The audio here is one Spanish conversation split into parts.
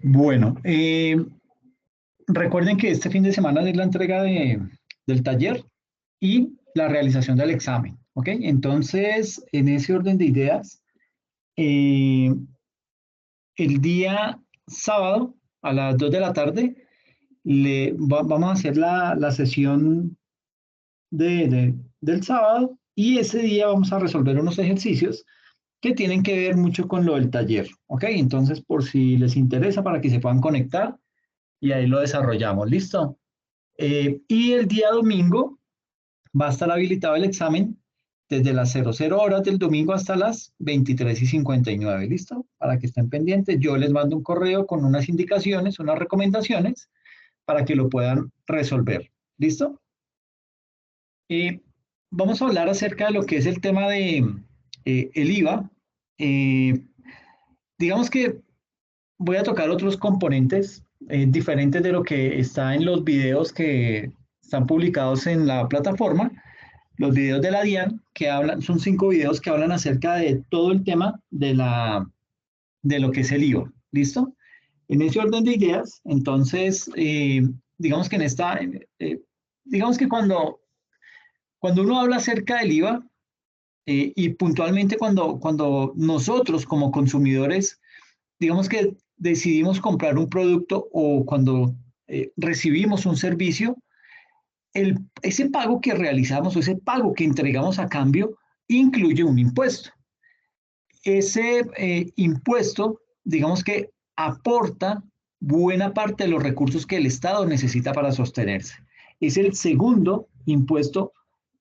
Bueno, recuerden que este fin de semana es la entrega del taller y la realización del examen, ¿ok? Entonces, en ese orden de ideas, eh, el día sábado a las 2 de la tarde vamos a hacer la sesión del sábado y ese día vamos a resolver unos ejercicios que tienen que ver mucho con lo del taller, ¿ok? Entonces, por si les interesa, para que se puedan conectar y ahí lo desarrollamos, ¿listo? Y el día domingo va a estar habilitado el examen desde las 00 horas del domingo hasta las 23:59, ¿listo? Para que estén pendientes, yo les mando un correo con unas indicaciones, unas recomendaciones para que lo puedan resolver, ¿listo? Eh, Vamos a hablar acerca de lo que es el tema de el IVA. Eh, digamos que voy a tocar otros componentes diferentes de lo que está en los videos que están publicados en la plataforma, los videos de la DIAN, que hablan, son 5 videos que hablan acerca de todo el tema de lo que es el IVA. ¿Listo? En ese orden de ideas, entonces, digamos que digamos que cuando uno habla acerca del IVA, y puntualmente cuando nosotros como consumidores, digamos que decidimos comprar un producto o cuando recibimos un servicio, ese pago que realizamos o ese pago que entregamos a cambio incluye un impuesto. Ese impuesto, digamos que aporta buena parte de los recursos que el Estado necesita para sostenerse. Es el segundo impuesto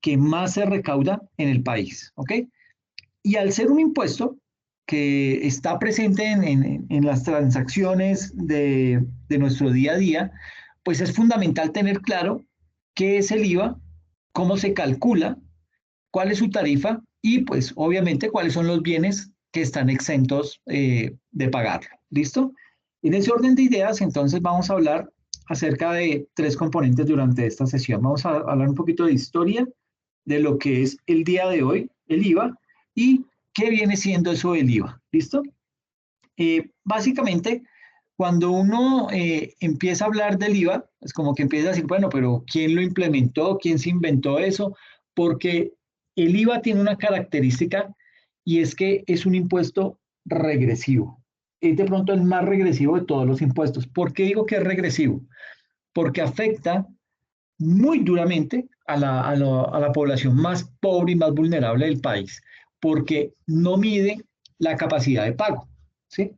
que más se recauda en el país, ¿ok? Y al ser un impuesto que está presente en las transacciones de nuestro día a día, pues es fundamental tener claro qué es el IVA, cómo se calcula, cuál es su tarifa y pues obviamente cuáles son los bienes que están exentos de pagarlo. ¿Listo? En ese orden de ideas, entonces vamos a hablar acerca de 3 componentes durante esta sesión. Vamos a hablar un poquito de historia, de lo que es el día de hoy, el IVA, y qué viene siendo eso del IVA. ¿Listo? Básicamente, cuando uno empieza a hablar del IVA, es como que empieza a decir, bueno, pero ¿quién lo implementó? ¿Quién se inventó eso? Porque el IVA tiene una característica y es que es un impuesto regresivo. Es de pronto el más regresivo de todos los impuestos. ¿Por qué digo que es regresivo? Porque afecta muy duramente a la población más pobre y más vulnerable del país, porque no mide la capacidad de pago, ¿sí?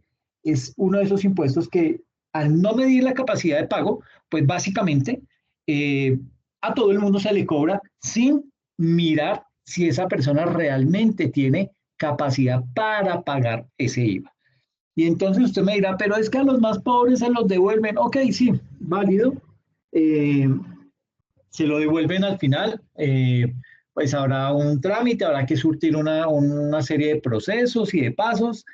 Es uno de esos impuestos que al no medir la capacidad de pago, pues básicamente eh, a todo el mundo se le cobra sin mirar si esa persona realmente tiene capacidad para pagar ese IVA. Y entonces usted me dirá, pero es que a los más pobres se los devuelven. Ok, sí, válido. Eh, Se lo devuelven al final, pues habrá un trámite, habrá que surtir una serie de procesos y de pasos.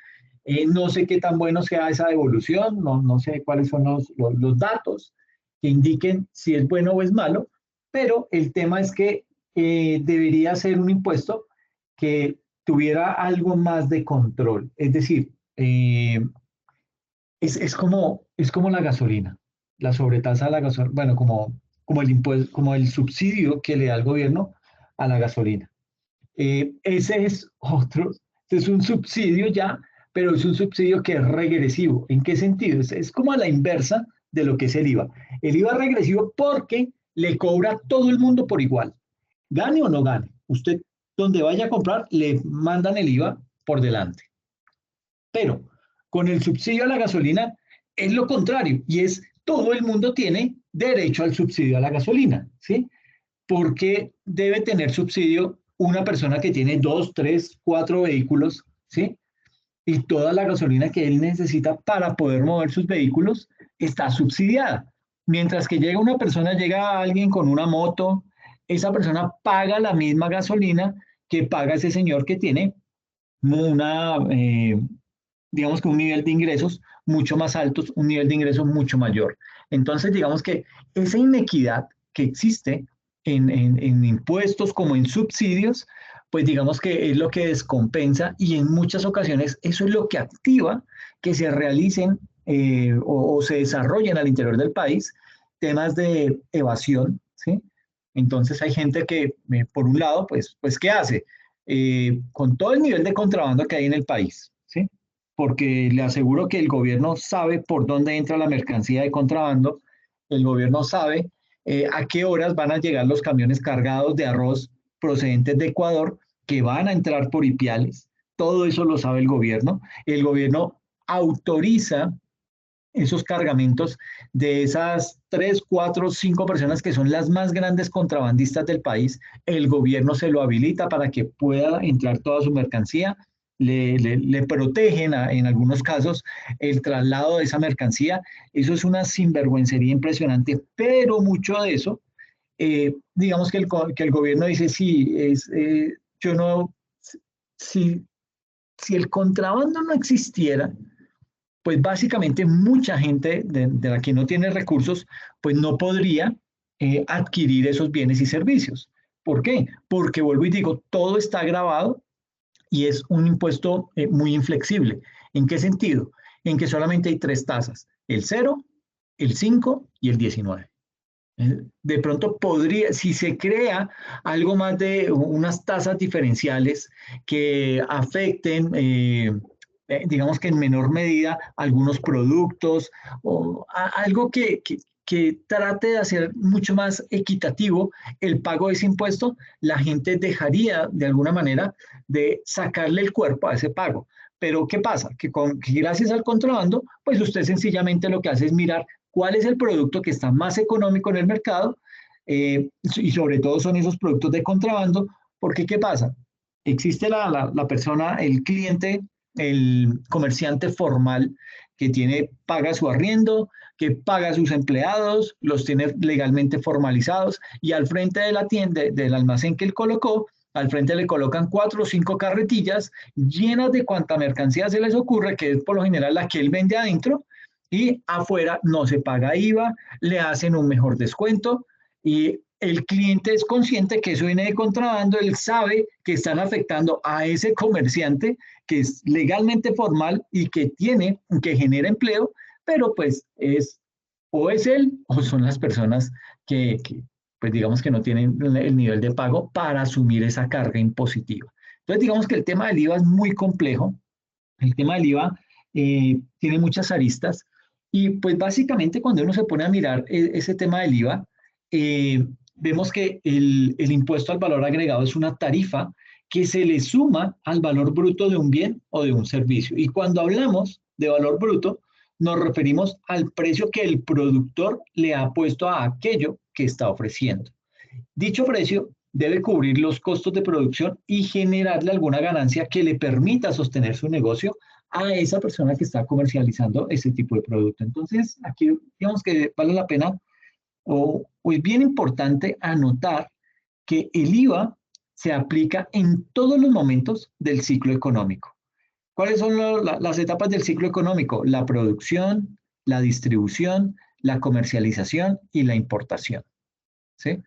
No sé qué tan bueno sea esa devolución, no sé cuáles son los datos que indiquen si es bueno o es malo, pero el tema es que debería ser un impuesto que tuviera algo más de control. Es decir, es como la gasolina, la sobretasa a la gasolina, bueno, como el impuesto, como el subsidio que le da el gobierno a la gasolina. Ese es otro, es un subsidio ya, pero es un subsidio que es regresivo. ¿En qué sentido? Es como a la inversa de lo que es el IVA. El IVA es regresivo porque le cobra a todo el mundo por igual. Gane o no gane. Usted, donde vaya a comprar, le mandan el IVA por delante. Pero con el subsidio a la gasolina es lo contrario y es todo el mundo tiene derecho al subsidio a la gasolina, ¿sí? Porque debe tener subsidio una persona que tiene 2, 3, 4 vehículos, ¿sí? Y toda la gasolina que él necesita para poder mover sus vehículos está subsidiada. Mientras que llega alguien con una moto, esa persona paga la misma gasolina que paga ese señor que tiene una, digamos que un nivel de ingresos mucho más altos, un nivel de ingresos mucho mayor. Entonces, digamos que esa inequidad que existe en impuestos como en subsidios, pues digamos que es lo que descompensa y en muchas ocasiones eso es lo que activa que se realicen o se desarrollen al interior del país temas de evasión, ¿sí? Entonces hay gente que, por un lado, pues ¿qué hace? Con todo el nivel de contrabando que hay en el país, ¿sí? Porque le aseguro que el gobierno sabe por dónde entra la mercancía de contrabando, el gobierno sabe a qué horas van a llegar los camiones cargados de arroz procedentes de Ecuador que van a entrar por Ipiales. Todo eso lo sabe el gobierno. El gobierno autoriza esos cargamentos de esas 3, 4, 5 personas que son las más grandes contrabandistas del país. El gobierno se lo habilita para que pueda entrar toda su mercancía. Le protegen en algunos casos el traslado de esa mercancía. Eso es una sinvergüencería impresionante, pero mucho de eso, digamos que el gobierno dice, sí, yo no, si, si el contrabando no existiera, pues básicamente mucha gente de la que no tiene recursos, pues no podría adquirir esos bienes y servicios. ¿Por qué? Porque vuelvo y digo, todo está grabado y es un impuesto muy inflexible. ¿En qué sentido? En que solamente hay tres tasas, el 0, el 5 y el 19. De pronto podría, si se crea algo más de unas tasas diferenciales que afecten, digamos que en menor medida, algunos productos o algo que trate de hacer mucho más equitativo el pago de ese impuesto, la gente dejaría de alguna manera de sacarle el cuerpo a ese pago. Pero ¿qué pasa? Que gracias al contrabando, pues usted sencillamente lo que hace es mirar cuál es el producto que está más económico en el mercado y sobre todo son esos productos de contrabando, porque ¿qué pasa? Existe la persona, el cliente, el comerciante formal que paga su arriendo, que paga a sus empleados, los tiene legalmente formalizados y al frente de la tienda, del almacén que él colocó, al frente le colocan 4 o 5 carretillas llenas de cuanta mercancía se les ocurre, que es por lo general la que él vende adentro, y afuera no se paga IVA, le hacen un mejor descuento y el cliente es consciente que eso viene de contrabando, él sabe que están afectando a ese comerciante que es legalmente formal y que genera empleo, pero pues o es él o son las personas pues digamos que no tienen el nivel de pago para asumir esa carga impositiva. Entonces digamos que el tema del IVA es muy complejo, el tema del IVA tiene muchas aristas y pues básicamente cuando uno se pone a mirar ese tema del IVA, vemos que el impuesto al valor agregado es una tarifa que se le suma al valor bruto de un bien o de un servicio. Y cuando hablamos de valor bruto, nos referimos al precio que el productor le ha puesto a aquello que está ofreciendo. Dicho precio debe cubrir los costos de producción y generarle alguna ganancia que le permita sostener su negocio a esa persona que está comercializando ese tipo de producto. Entonces, aquí digamos que vale la pena o es bien importante anotar que el IVA se aplica en todos los momentos del ciclo económico. ¿Cuáles son las etapas del ciclo económico? La producción, la distribución, la comercialización y la importación. ¿Sí?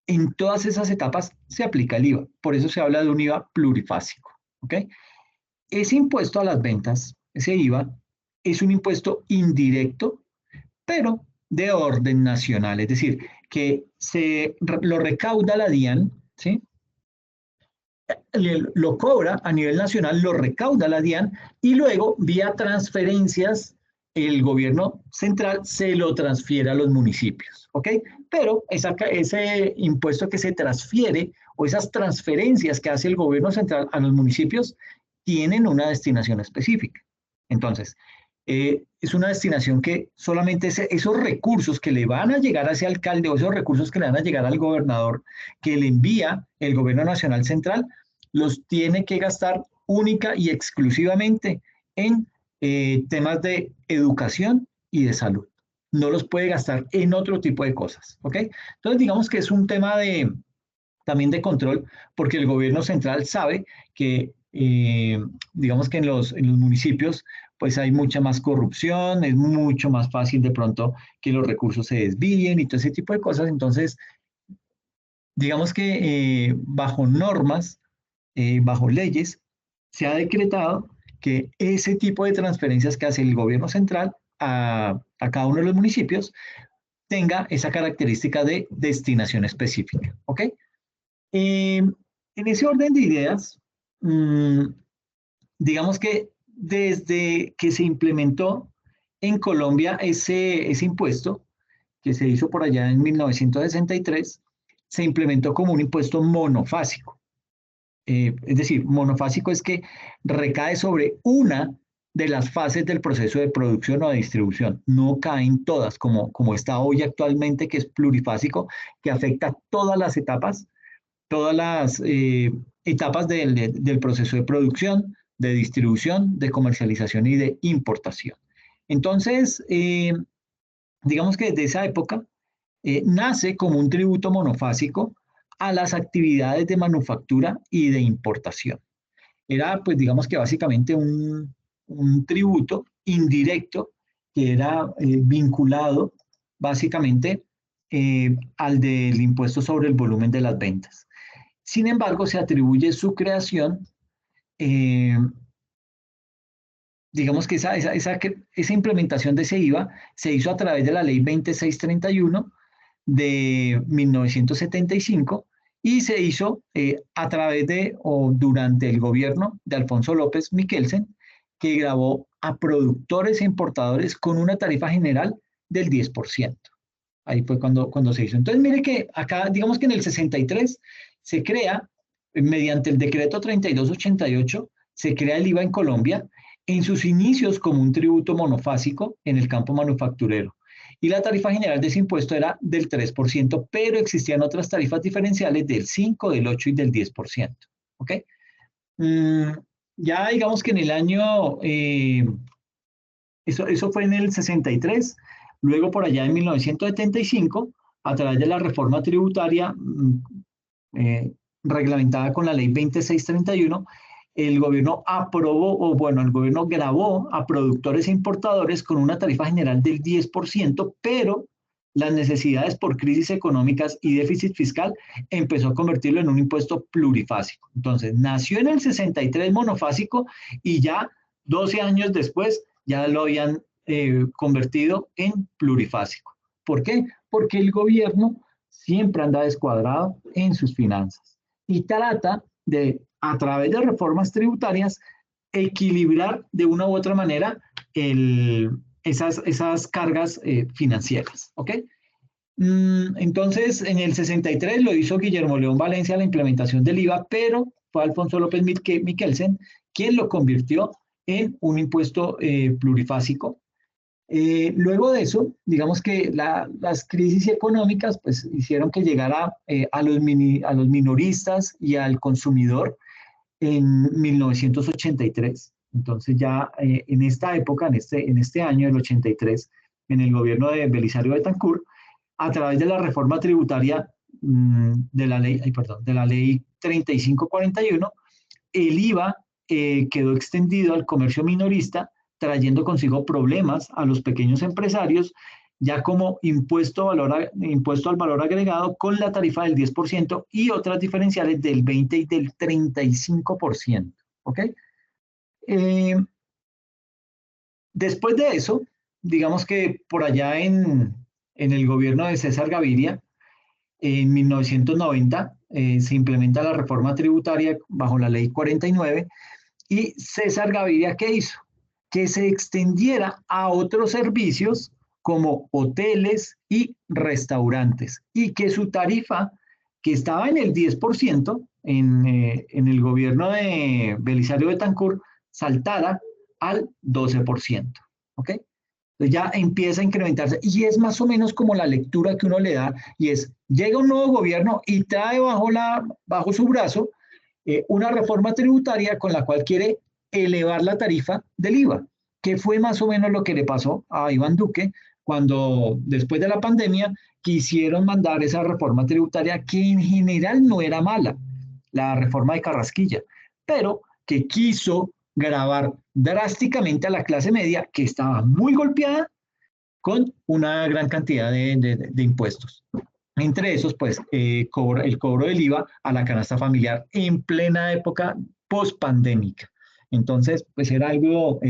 En todas esas etapas se aplica el IVA. Por eso se habla de un IVA plurifásico. ¿Ok? Ese impuesto a las ventas, ese IVA, es un impuesto indirecto, pero de orden nacional. Es decir, que lo recauda la DIAN, ¿sí? Lo cobra a nivel nacional, lo recauda la DIAN y luego vía transferencias el gobierno central se lo transfiere a los municipios, ¿ok? Pero ese impuesto que se transfiere o esas transferencias que hace el gobierno central a los municipios tienen una destinación específica. Entonces, es una destinación que solamente esos recursos que le van a llegar a ese alcalde o esos recursos que le van a llegar al gobernador que le envía el gobierno nacional central, los tiene que gastar única y exclusivamente en temas de educación y de salud. No los puede gastar en otro tipo de cosas, ¿ok? Entonces digamos que es un tema también de control, porque el gobierno central sabe que, digamos que en los municipios, pues hay mucha más corrupción, es mucho más fácil de pronto que los recursos se desvíen y todo ese tipo de cosas. Entonces, digamos que bajo normas, bajo leyes, se ha decretado que ese tipo de transferencias que hace el gobierno central a cada uno de los municipios tenga esa característica de destinación específica, ¿ok? En ese orden de ideas, digamos que desde que se implementó en Colombia ese impuesto, que se hizo por allá en 1963, se implementó como un impuesto monofásico. Es decir, monofásico es que recae sobre una de las fases del proceso de producción o de distribución. No caen todas, como está hoy actualmente, que es plurifásico, que afecta todas las etapas del proceso de producción, de distribución, de comercialización y de importación. Entonces, digamos que desde esa época nace como un tributo monofásico a las actividades de manufactura y de importación. Era, pues, digamos que básicamente un tributo indirecto que era vinculado básicamente al del impuesto sobre el volumen de las ventas. Sin embargo, se atribuye su creación, eh, digamos que esa implementación de ese IVA se hizo a través de la ley 2631 de 1975 y se hizo a través de o durante el gobierno de Alfonso López Miquelsen, que grabó a productores e importadores con una tarifa general del 10%. Ahí fue cuando se hizo. Entonces, mire que acá, digamos que en el 63 se crea, mediante el decreto 3288, se crea el IVA en Colombia, en sus inicios como un tributo monofásico en el campo manufacturero. Y la tarifa general de ese impuesto era del 3%, pero existían otras tarifas diferenciales del 5, del 8 y del 10%. ¿Ok? Mm, ya digamos que en el año, eso fue en el 63, luego por allá en 1975, a través de la reforma tributaria eh, reglamentada con la ley 2631, el gobierno aprobó, o bueno, el gobierno grabó a productores e importadores con una tarifa general del 10%, pero las necesidades por crisis económicas y déficit fiscal empezó a convertirlo en un impuesto plurifásico. Entonces, nació en el 63 monofásico y ya 12 años después ya lo habían convertido en plurifásico. ¿Por qué? Porque el gobierno siempre anda descuadrado en sus finanzas y trata de, a través de reformas tributarias, equilibrar de una u otra manera esas cargas financieras. ¿Ok? Entonces, en el 63 lo hizo Guillermo León Valencia la implementación del IVA, pero fue Alfonso López Miquelsen quien lo convirtió en un impuesto plurifásico. Luego de eso, digamos que las crisis económicas pues, hicieron que llegara a los minoristas y al consumidor en 1983. Entonces ya en esta época, en este año, el 83, en el gobierno de Belisario Betancur, a través de la reforma tributaria de la ley 3541, el IVA quedó extendido al comercio minorista, trayendo consigo problemas a los pequeños empresarios, ya como impuesto al valor agregado con la tarifa del 10% y otras diferenciales del 20 y del 35%. ¿Ok? Eh, Después de eso, digamos que por allá en el gobierno de César Gaviria, en 1990, se implementa la reforma tributaria bajo la ley 49 y César Gaviria, ¿qué hizo? Que se extendiera a otros servicios como hoteles y restaurantes y que su tarifa, que estaba en el 10% en el gobierno de Belisario Betancur, saltara al 12%. ¿Ok? Entonces ya empieza a incrementarse y es más o menos como la lectura que uno le da y es, llega un nuevo gobierno y trae bajo su brazo una reforma tributaria con la cual quiere elevar la tarifa del IVA, que fue más o menos lo que le pasó a Iván Duque cuando después de la pandemia quisieron mandar esa reforma tributaria que en general no era mala, la reforma de Carrasquilla, pero que quiso grabar drásticamente a la clase media que estaba muy golpeada con una gran cantidad de impuestos. Entre esos, pues, el cobro del IVA a la canasta familiar en plena época post-pandémica. Entonces, pues era algo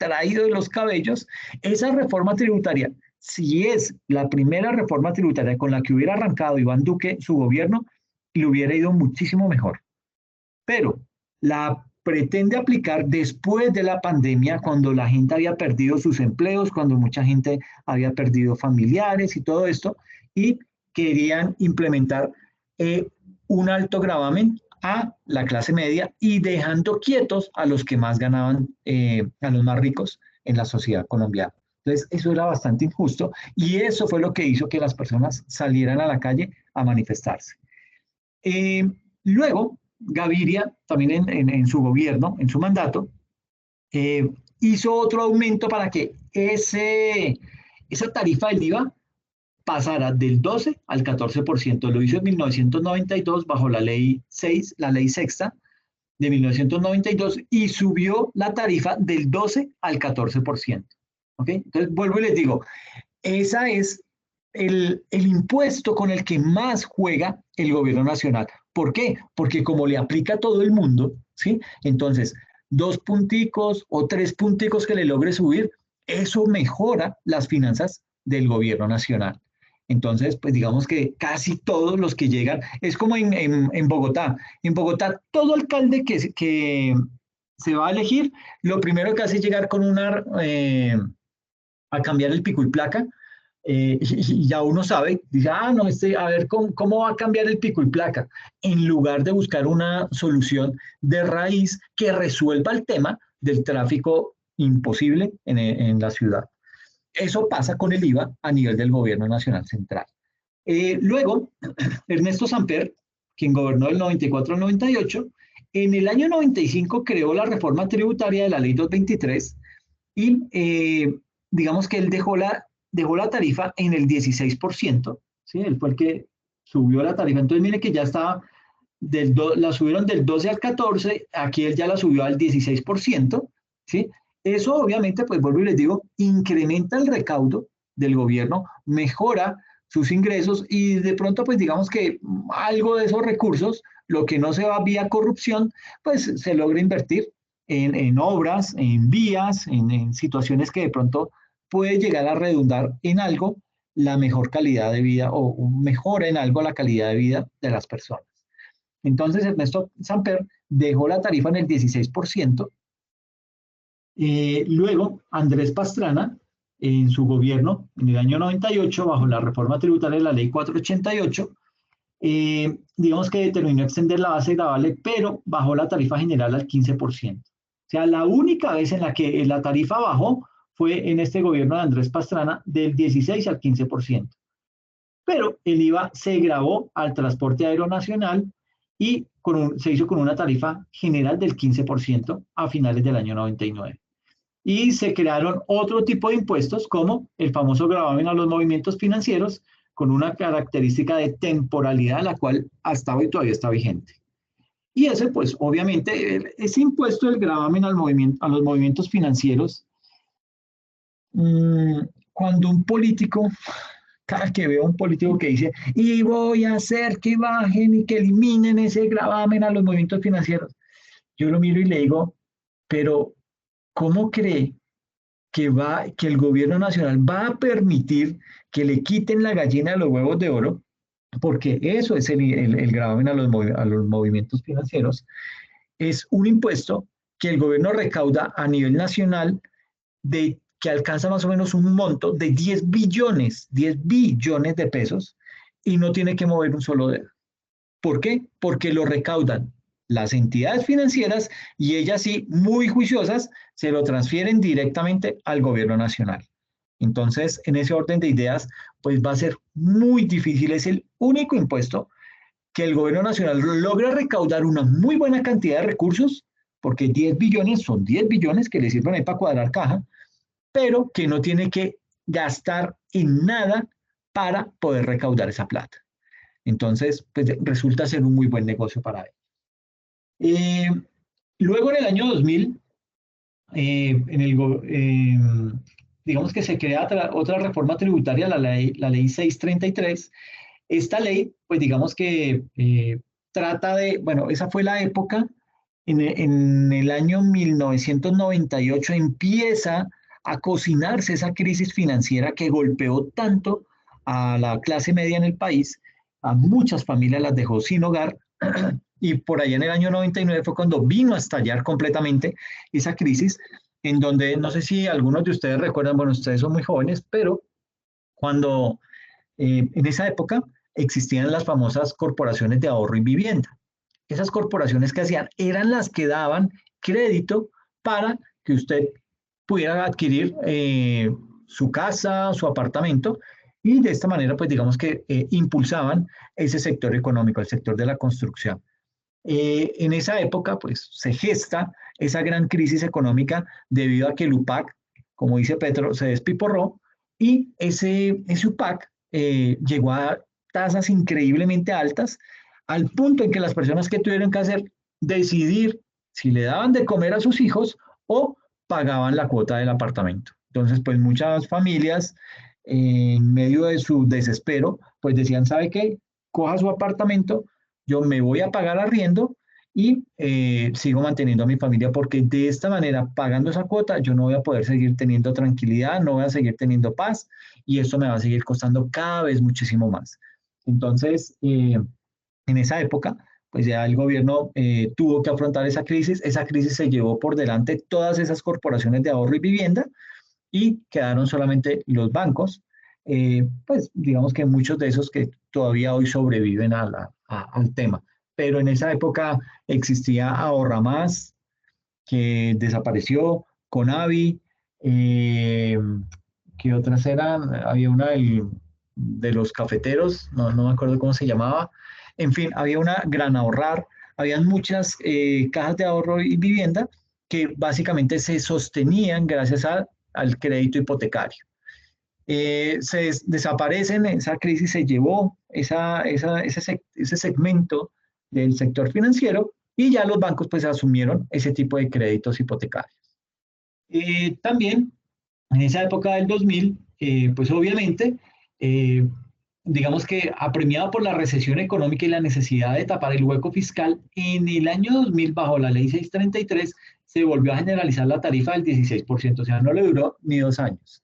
traído de los cabellos, esa reforma tributaria, si es la primera reforma tributaria con la que hubiera arrancado Iván Duque su gobierno, le hubiera ido muchísimo mejor. Pero la pretende aplicar después de la pandemia, cuando la gente había perdido sus empleos, cuando mucha gente había perdido familiares y todo esto, y querían implementar eh, un alto gravamen a la clase media y dejando quietos a los que más ganaban, a los más ricos en la sociedad colombiana. Entonces, eso era bastante injusto y eso fue lo que hizo que las personas salieran a la calle a manifestarse. Eh, Luego, Gaviria, también en su gobierno, en su mandato, eh, hizo otro aumento para que esa tarifa del IVA pasara del 12 al 14%. Lo hizo en 1992 bajo la ley 6, la ley sexta de 1992 y subió la tarifa del 12 al 14%. ¿Ok? Entonces, vuelvo y les digo, esa es el impuesto con el que más juega el gobierno nacional. ¿Por qué? Porque como le aplica a todo el mundo, ¿sí? Entonces, 2 punticos o 3 punticos que le logre subir, eso mejora las finanzas del gobierno nacional. Entonces, pues digamos que casi todos los que llegan, es como en Bogotá. En Bogotá, todo alcalde que se va a elegir, lo primero que hace es llegar con a cambiar el pico y placa, y ya uno sabe, dice, no, a ver, ¿cómo va a cambiar el pico y placa? En lugar de buscar una solución de raíz que resuelva el tema del tráfico imposible en la ciudad. Eso pasa con el IVA a nivel del gobierno nacional central. Luego, Ernesto Samper, quien gobernó del 94 al 98, en el año 95 creó la reforma tributaria de la ley 223 y digamos que él dejó la tarifa en el 16%, ¿sí? Él fue el que subió la tarifa. Entonces, mire que ya estaba, la subieron del 12 al 14, aquí él ya la subió al 16%, ¿sí? Eso obviamente, pues vuelvo y les digo, incrementa el recaudo del gobierno, mejora sus ingresos y de pronto, pues digamos que algo de esos recursos, lo que no se va vía corrupción, pues se logra invertir en obras, en vías, en situaciones que de pronto puede llegar a redundar en algo la mejor calidad de vida o mejora en algo la calidad de vida de las personas. Entonces, Ernesto Samper dejó la tarifa en el 16%. Luego, Andrés Pastrana, en su gobierno, en el año 98, bajo la reforma tributaria de la ley 488, digamos que determinó extender la base gravable, pero bajó la tarifa general al 15%. O sea, la única vez en la que la tarifa bajó fue en este gobierno de Andrés Pastrana del 16 al 15%. Pero el IVA se gravó al transporte aeronacional y se hizo con una tarifa general del 15% a finales del año 99. Y se crearon otro tipo de impuestos como el famoso gravamen a los movimientos financieros con una característica de temporalidad, la cual hasta hoy todavía está vigente. Y ese, pues, obviamente, ese impuesto del gravamen a los movimientos financieros, cuando un político, cada que veo un político que dice, y voy a hacer que bajen y que eliminen ese gravamen a los movimientos financieros, yo lo miro y le digo, pero ¿cómo cree que el gobierno nacional va a permitir que le quiten la gallina de los huevos de oro? Porque eso es el gravamen a los movimientos financieros, es un impuesto que el gobierno recauda a nivel nacional que alcanza más o menos un monto de 10 billones de pesos y no tiene que mover un solo dedo. ¿Por qué? Porque lo recaudan las entidades financieras y ellas sí, muy juiciosas, se lo transfieren directamente al gobierno nacional. Entonces, en ese orden de ideas, pues va a ser muy difícil. Es el único impuesto que el gobierno nacional logra recaudar una muy buena cantidad de recursos, porque 10 billones son 10 billones que le sirven ahí para cuadrar caja, pero que no tiene que gastar en nada para poder recaudar esa plata. Entonces, pues resulta ser un muy buen negocio para él. Luego en el año 2000, digamos que se crea otra reforma tributaria, la ley 633. Esta ley, pues digamos que trata de, bueno, esa fue la época En el año 1998 empieza a cocinarse esa crisis financiera que golpeó tanto a la clase media en el país, a muchas familias las dejó sin hogar, y por allá en el año 99 fue cuando vino a estallar completamente esa crisis, en donde no sé si algunos de ustedes recuerdan, bueno, ustedes son muy jóvenes, pero cuando en esa época existían las famosas corporaciones de ahorro y vivienda. Esas corporaciones que hacían eran las que daban crédito para que usted pudiera adquirir su casa, su apartamento, y de esta manera, pues digamos que impulsaban ese sector económico, el sector de la construcción. En esa época, pues se gesta esa gran crisis económica debido a que el UPAC, como dice Petro, se despiporró, y ese UPAC llegó a tasas increíblemente altas, al punto en que las personas que tuvieron que hacer decidir si le daban de comer a sus hijos o pagaban la cuota del apartamento. Entonces, pues muchas familias, en medio de su desespero, pues decían, ¿sabe qué? Coja su apartamento, yo me voy a pagar arriendo y sigo manteniendo a mi familia, porque de esta manera, pagando esa cuota, yo no voy a poder seguir teniendo tranquilidad, no voy a seguir teniendo paz, y esto me va a seguir costando cada vez muchísimo más. Entonces, en esa época, pues ya el gobierno tuvo que afrontar esa crisis se llevó por delante todas esas corporaciones de ahorro y vivienda, y quedaron solamente los bancos, pues digamos que muchos de esos que todavía hoy sobreviven al tema. Pero en esa época existía Ahorra Más, que desapareció, Conavi, eh, ¿qué otras eran? Había una de los cafeteros, no me acuerdo cómo se llamaba. En fin, había una Gran Ahorrar, habían muchas cajas de ahorro y vivienda que básicamente se sostenían gracias al crédito hipotecario. Desaparecen, esa crisis se llevó ese segmento del sector financiero, y ya los bancos pues asumieron ese tipo de créditos hipotecarios. También en esa época del 2000, pues obviamente, eh, digamos que apremiado por la recesión económica y la necesidad de tapar el hueco fiscal, en el año 2000, bajo la ley 633, se volvió a generalizar la tarifa del 16%, o sea, no le duró ni 2 años.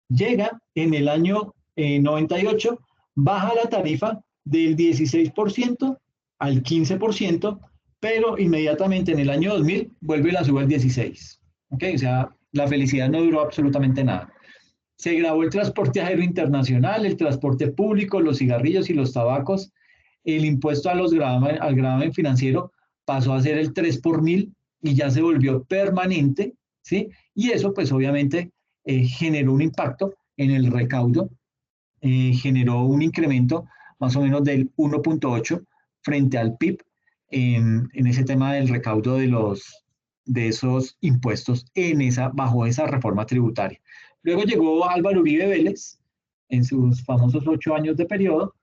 Llega en el año 98, baja la tarifa del 16% al 15%, pero inmediatamente en el año 2000 vuelve y la sube al 16%. ¿Okay? O sea, la felicidad no duró absolutamente nada. Se grabó el transporte aéreo internacional, el transporte público, los cigarrillos y los tabacos. El impuesto al gravamen financiero pasó a ser el 3 por mil y ya se volvió permanente, ¿sí? Y eso pues obviamente generó un impacto en el recaudo, generó un incremento más o menos del 1.8 frente al PIB en ese tema del recaudo de esos impuestos bajo esa reforma tributaria. Luego llegó Álvaro Uribe Vélez en sus famosos 8 años de periodo,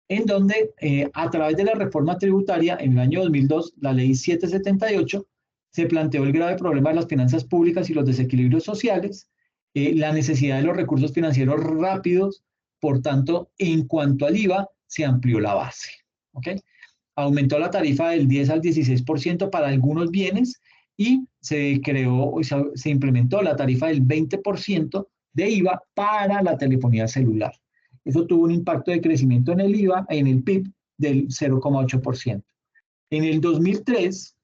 en donde a través de la reforma tributaria en el año 2002, la ley 778, se planteó el grave problema de las finanzas públicas y los desequilibrios sociales, la necesidad de los recursos financieros rápidos. Por tanto, en cuanto al IVA, se amplió la base. ¿Okay? Aumentó la tarifa del 10 al 16% para algunos bienes, y se implementó la tarifa del 20% de IVA para la telefonía celular. Eso tuvo un impacto de crecimiento en el IVA, en el PIB, del 0,8%. En el 2003,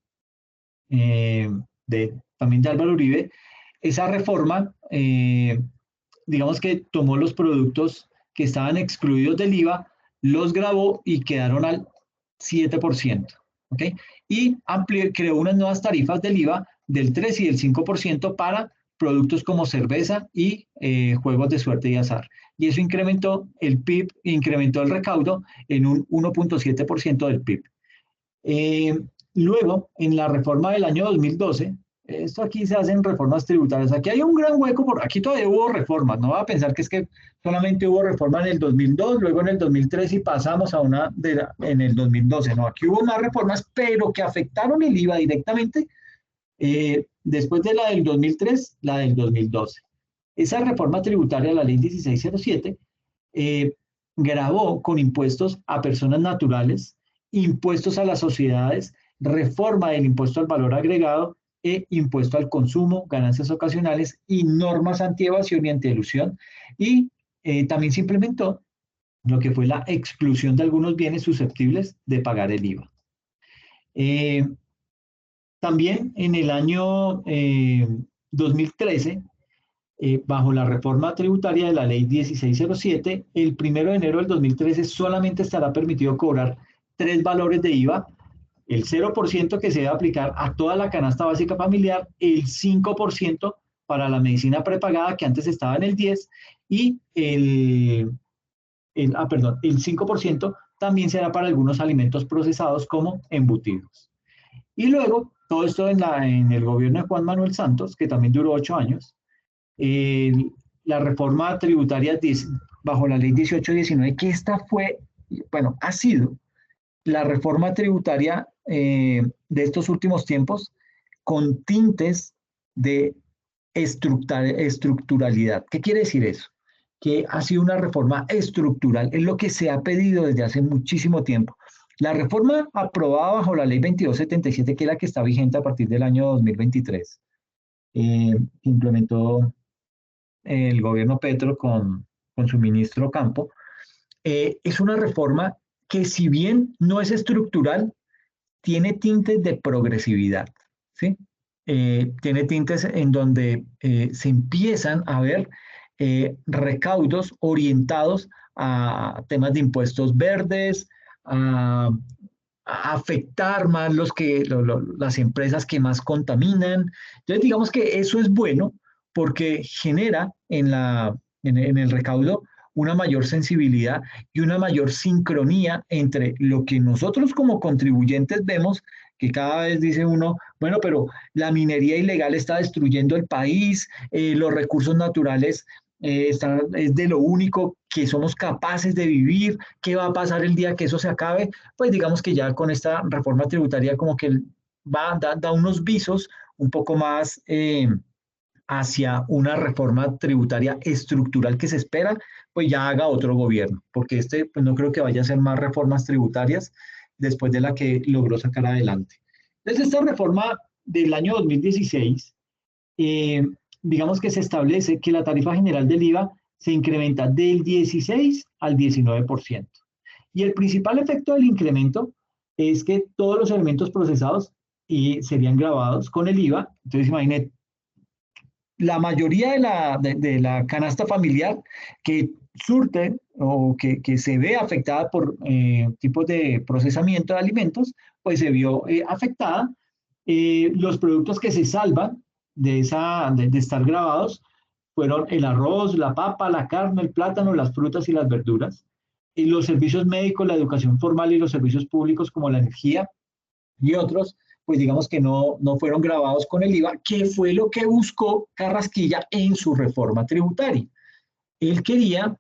también de Álvaro Uribe, esa reforma, digamos que tomó los productos que estaban excluidos del IVA, los gravó y quedaron al 7%. ¿Okay? Y creó unas nuevas tarifas del IVA del 3 y del 5% para productos como cerveza y juegos de suerte y azar. Y eso incrementó el PIB, incrementó el recaudo en un 1.7% del PIB. Luego, en la reforma del año 2012, esto aquí se hacen reformas tributarias. Aquí hay un gran hueco, aquí todavía hubo reformas. No va a pensar que es que solamente hubo reforma en el 2002, luego en el 2003 y pasamos a una en el 2012. No, aquí hubo más reformas, pero que afectaron el IVA directamente después de la del 2003, la del 2012. Esa reforma tributaria, la ley 1607, gravó con impuestos a personas naturales, impuestos a las sociedades reforma del impuesto al valor agregado e impuesto al consumo, ganancias ocasionales y normas anti-evasión y anti-elusión. Y también se implementó lo que fue la exclusión de algunos bienes susceptibles de pagar el IVA. Eh, También en el año 2013, bajo la reforma tributaria de la ley 1607, el 1 de enero del 2013 solamente estará permitido cobrar tres valores de IVA: el 0% que se debe aplicar a toda la canasta básica familiar, el 5% para la medicina prepagada, que antes estaba en el 10%, y el 5% también será para algunos alimentos procesados como embutidos. Y luego, todo esto en el gobierno de Juan Manuel Santos, que también duró 8 años, eh, la reforma tributaria bajo la ley 1819, que esta fue, bueno, ha sido la reforma tributaria de estos últimos tiempos con tintes de estructuralidad. ¿Qué quiere decir eso? Que ha sido una reforma estructural, es lo que se ha pedido desde hace muchísimo tiempo. La reforma aprobada bajo la ley 2277, que es la que está vigente a partir del año 2023, implementó el gobierno Petro con su ministro Campo, es una reforma que, si bien no es estructural, tiene tintes de progresividad, ¿sí? Tiene tintes en donde se empiezan a ver recaudos orientados a temas de impuestos verdes, a, a afectar más las empresas que más contaminan. Entonces, digamos que eso es bueno porque genera en el recaudo una mayor sensibilidad y una mayor sincronía entre lo que nosotros como contribuyentes vemos, que cada vez dice uno, bueno, pero la minería ilegal está destruyendo el país, los recursos naturales es de lo único que somos capaces de vivir. ¿Qué va a pasar el día que eso se acabe? Pues digamos que ya con esta reforma tributaria como que da unos visos un poco más hacia una reforma tributaria estructural que se espera, pues ya haga otro gobierno, porque pues no creo que vaya a ser más reformas tributarias después de la que logró sacar adelante. Entonces, esta reforma del año 2016, eh, digamos que se establece que la tarifa general del IVA se incrementa del 16 al 19%. Y el principal efecto del incremento es que todos los alimentos procesados serían gravados con el IVA. Entonces, imagínate, la mayoría de la canasta familiar que surte o que se ve afectada por tipos de procesamiento de alimentos, pues se vio afectada. Los productos que se salvan de estar grabados fueron el arroz, la papa, la carne, el plátano, las frutas y las verduras. Y los servicios médicos, la educación formal y los servicios públicos como la energía y otros, pues digamos que no fueron grabados con el IVA, que fue lo que buscó Carrasquilla en su reforma tributaria. Él quería,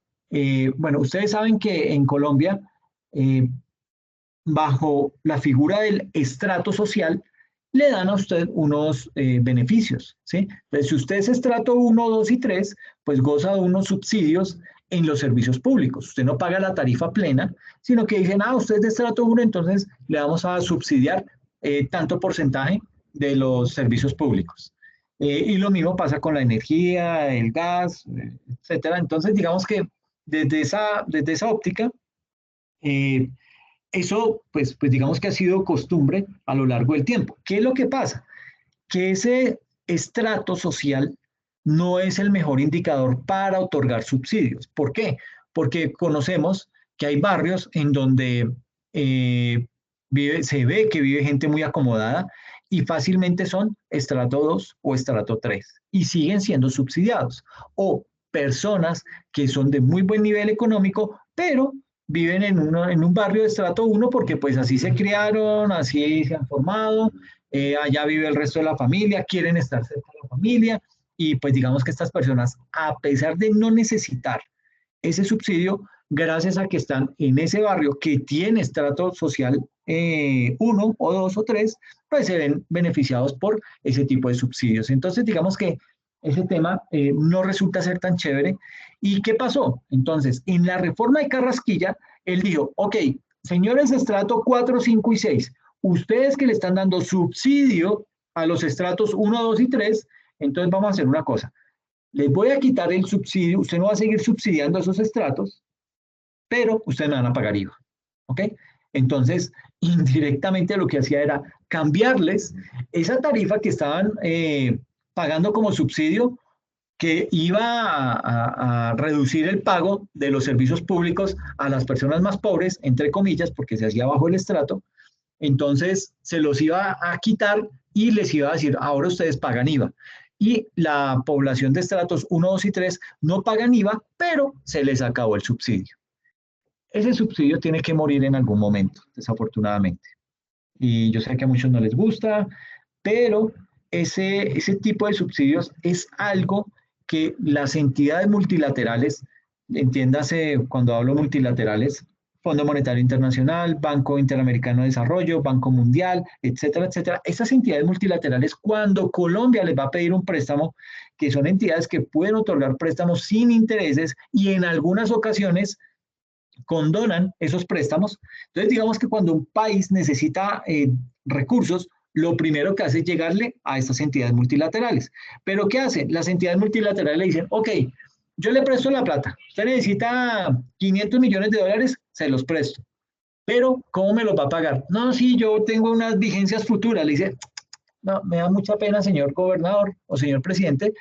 bueno, ustedes saben que en Colombia, eh, bajo la figura del estrato social, le dan a usted unos beneficios, ¿sí? Entonces, si usted es estrato 1, 2 y 3, pues goza de unos subsidios en los servicios públicos. Usted no paga la tarifa plena, sino que dicen, usted es de estrato 1, entonces le vamos a subsidiar tanto porcentaje de los servicios públicos. Y lo mismo pasa con la energía, el gas, etcétera. Entonces, digamos que desde esa óptica, eh, eso, pues digamos que ha sido costumbre a lo largo del tiempo. ¿Qué es lo que pasa? Que ese estrato social no es el mejor indicador para otorgar subsidios. ¿Por qué? Porque conocemos que hay barrios en donde se ve que vive gente muy acomodada y fácilmente son estrato 2 o estrato 3 y siguen siendo subsidiados. O personas que son de muy buen nivel económico, pero viven en un barrio de estrato 1 porque pues así se criaron, así se han formado, allá vive el resto de la familia, quieren estar cerca de la familia y pues digamos que estas personas, a pesar de no necesitar ese subsidio, gracias a que están en ese barrio que tiene estrato social 1 o 2 o 3, pues se ven beneficiados por ese tipo de subsidios. Entonces digamos que ese tema no resulta ser tan chévere. ¿Y qué pasó? Entonces, en la reforma de Carrasquilla, él dijo, ok, señores de estrato 4, 5 y 6, ustedes que le están dando subsidio a los estratos 1, 2 y 3, entonces vamos a hacer una cosa. Les voy a quitar el subsidio, usted no va a seguir subsidiando a esos estratos, pero ustedes me van a pagar IVA. ¿Ok? Entonces, indirectamente lo que hacía era cambiarles esa tarifa que estaban pagando como subsidio, que iba a reducir el pago de los servicios públicos a las personas más pobres, entre comillas, porque se hacía bajo el estrato. Entonces, se los iba a quitar y les iba a decir, ahora ustedes pagan IVA. Y la población de estratos 1, 2 y 3 no pagan IVA, pero se les acabó el subsidio. Ese subsidio tiene que morir en algún momento, desafortunadamente. Y yo sé que a muchos no les gusta, pero ese tipo de subsidios es algo que las entidades multilaterales, entiéndase cuando hablo multilaterales, Fondo Monetario Internacional, Banco Interamericano de Desarrollo, Banco Mundial, etcétera, etcétera. Esas entidades multilaterales, cuando Colombia les va a pedir un préstamo, que son entidades que pueden otorgar préstamos sin intereses y en algunas ocasiones condonan esos préstamos. Entonces, digamos que cuando un país necesita recursos, lo primero que hace es llegarle a estas entidades multilaterales. Pero ¿qué hacen? Las entidades multilaterales le dicen, ok, yo le presto la plata, usted necesita 500 millones de dólares, se los presto. Pero, ¿cómo me los va a pagar? No, sí, yo tengo unas vigencias futuras. Le dice, no, me da mucha pena, señor gobernador o señor presidente,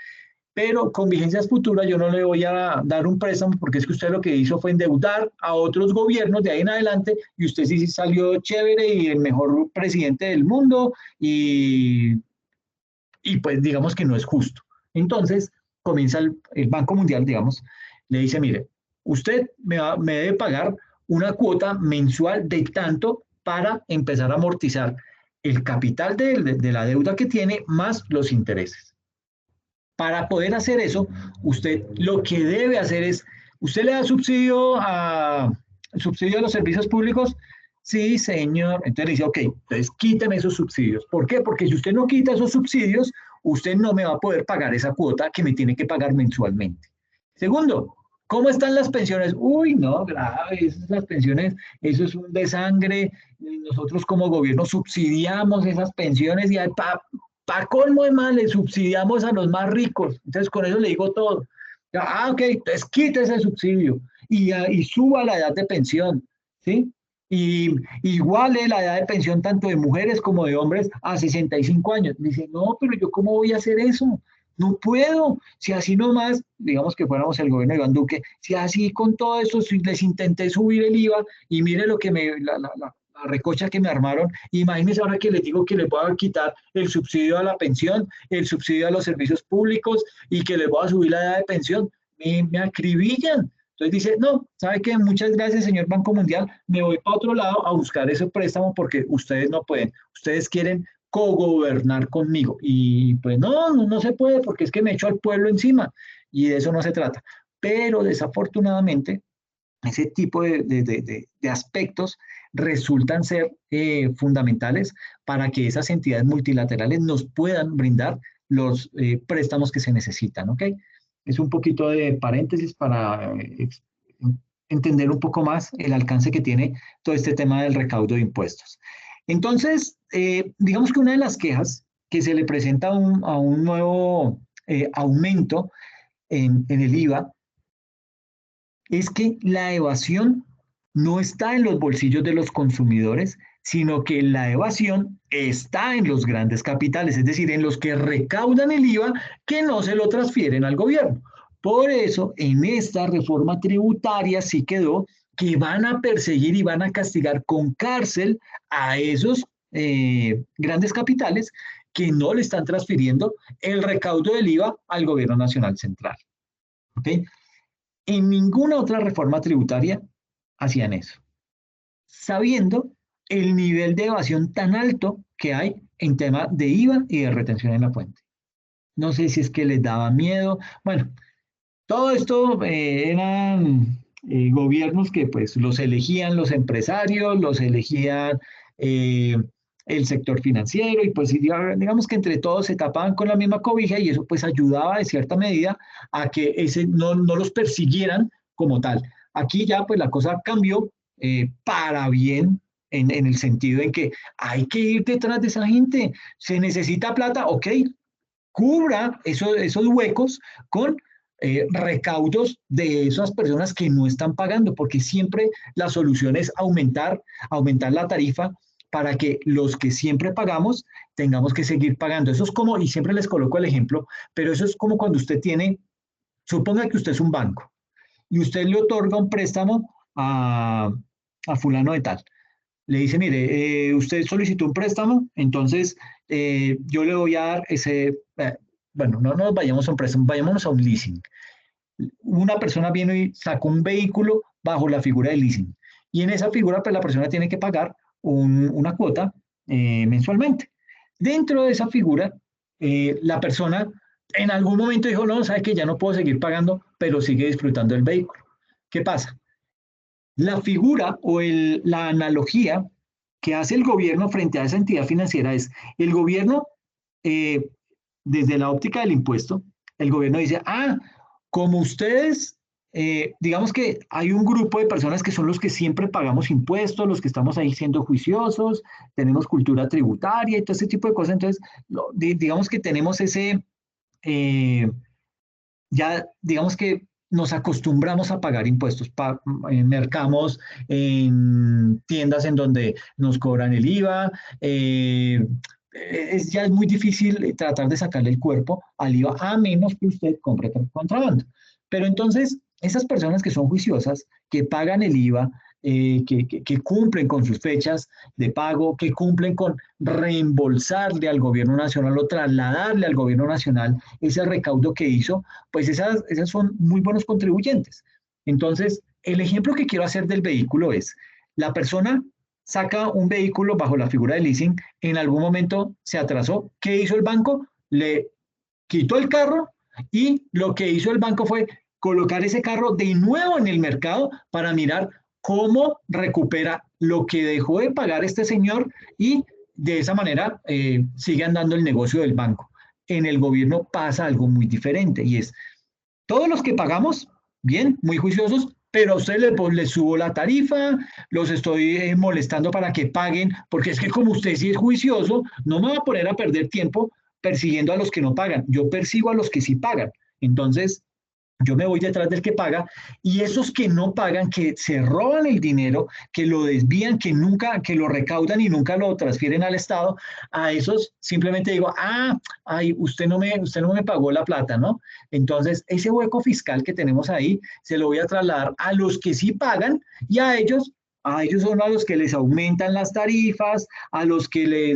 pero con vigencias futuras yo no le voy a dar un préstamo porque es que usted lo que hizo fue endeudar a otros gobiernos de ahí en adelante y usted sí salió chévere y el mejor presidente del mundo y pues digamos que no es justo. Entonces comienza el Banco Mundial, digamos, le dice, mire, usted me debe pagar una cuota mensual de tanto para empezar a amortizar el capital de la deuda que tiene más los intereses. Para poder hacer eso, usted lo que debe hacer es, ¿usted le da subsidio a los servicios públicos? Sí, señor. Entonces le dice, ok, entonces quíteme esos subsidios. ¿Por qué? Porque si usted no quita esos subsidios, usted no me va a poder pagar esa cuota que me tiene que pagar mensualmente. Segundo, ¿cómo están las pensiones? Uy, no, graves, las pensiones, eso es un desangre. Nosotros como gobierno subsidiamos esas pensiones y para colmo de mal, le subsidiamos a los más ricos. Entonces, con eso le digo todo. Ok, entonces quite ese subsidio y suba la edad de pensión, ¿sí? Y iguale la edad de pensión tanto de mujeres como de hombres a 65 años. Dice, no, pero yo ¿cómo voy a hacer eso? No puedo. Si así nomás, digamos que fuéramos el gobierno de Iván Duque, si así con todo eso si les intenté subir el IVA y mire lo que la recocha que me armaron, imagínense ahora que les digo que les voy a quitar el subsidio a la pensión, el subsidio a los servicios públicos y que les voy a subir la edad de pensión, me acribillan. Entonces dice, no, ¿sabe qué? Muchas gracias, señor Banco Mundial, me voy para otro lado a buscar ese préstamo porque ustedes no pueden, ustedes quieren cogobernar conmigo. Y pues no se puede porque es que me echo al pueblo encima y de eso no se trata. Pero desafortunadamente, ese tipo de aspectos resultan ser fundamentales para que esas entidades multilaterales nos puedan brindar los préstamos que se necesitan, ¿ok? Es un poquito de paréntesis para entender un poco más el alcance que tiene todo este tema del recaudo de impuestos. Entonces, digamos que una de las quejas que se le presenta a un nuevo aumento en el IVA es que la evasión no está en los bolsillos de los consumidores, sino que la evasión está en los grandes capitales, es decir, en los que recaudan el IVA que no se lo transfieren al gobierno. Por eso, en esta reforma tributaria sí quedó que van a perseguir y van a castigar con cárcel a esos grandes capitales que no le están transfiriendo el recaudo del IVA al gobierno nacional central. ¿Ok? En ninguna otra reforma tributaria hacían eso, sabiendo el nivel de evasión tan alto que hay en tema de IVA y de retención en la fuente. No sé si es que les daba miedo. Bueno, todo esto eran gobiernos que pues los elegían los empresarios, los elegían eh, el sector financiero y pues digamos que entre todos se tapaban con la misma cobija y eso pues ayudaba de cierta medida a que no los persiguieran como tal. Aquí ya pues la cosa cambió para bien en el sentido en que hay que ir detrás de esa gente. Se necesita plata, ok, cubra esos huecos con recaudos de esas personas que no están pagando, porque siempre la solución es aumentar la tarifa para que los que siempre pagamos tengamos que seguir pagando. Eso es como, y siempre les coloco el ejemplo, pero eso es como cuando usted tiene, suponga que usted es un banco y usted le otorga un préstamo a fulano de tal. Le dice, mire, usted solicitó un préstamo, entonces yo le voy a dar ese, bueno, no nos vayamos a un préstamo, vayámonos a un leasing. Una persona viene y saca un vehículo bajo la figura de leasing. Y en esa figura, pues la persona tiene que pagar una cuota mensualmente. Dentro de esa figura, la persona en algún momento dijo, no, sabe que ya no puedo seguir pagando, pero sigue disfrutando del vehículo. ¿Qué pasa? La figura o la analogía que hace el gobierno frente a esa entidad financiera es, el gobierno, eh, desde la óptica del impuesto, el gobierno dice, como ustedes, digamos que hay un grupo de personas que son los que siempre pagamos impuestos, los que estamos ahí siendo juiciosos, tenemos cultura tributaria y todo ese tipo de cosas, entonces, digamos que tenemos eh, ya digamos que nos acostumbramos a pagar impuestos, mercamos en tiendas en donde nos cobran el IVA, ya es muy difícil tratar de sacarle el cuerpo al IVA a menos que usted compre contrabando. Pero entonces, esas personas que son juiciosas, que pagan el IVA, que cumplen con sus fechas de pago, que cumplen con reembolsarle al gobierno nacional o trasladarle al gobierno nacional ese recaudo que hizo, pues esas son muy buenos contribuyentes. Entonces, el ejemplo que quiero hacer del vehículo es, la persona saca un vehículo bajo la figura de leasing, en algún momento se atrasó. ¿Qué hizo el banco? Le quitó el carro y lo que hizo el banco fue colocar ese carro de nuevo en el mercado para mirar cómo recupera lo que dejó de pagar este señor y de esa manera sigue andando el negocio del banco. En el gobierno pasa algo muy diferente y es, todos los que pagamos, bien, muy juiciosos, pero a ustedes les subo la tarifa, los estoy molestando para que paguen, porque es que como usted sí es juicioso, no me va a poner a perder tiempo persiguiendo a los que no pagan, yo persigo a los que sí pagan. Entonces, yo me voy detrás del que paga y esos que no pagan, que se roban el dinero, que lo desvían, que nunca, que lo recaudan y nunca lo transfieren al Estado, a esos simplemente digo, ay, usted no me pagó la plata, ¿no? Entonces, ese hueco fiscal que tenemos ahí, se lo voy a trasladar a los que sí pagan y a ellos son a los que les aumentan las tarifas, a los que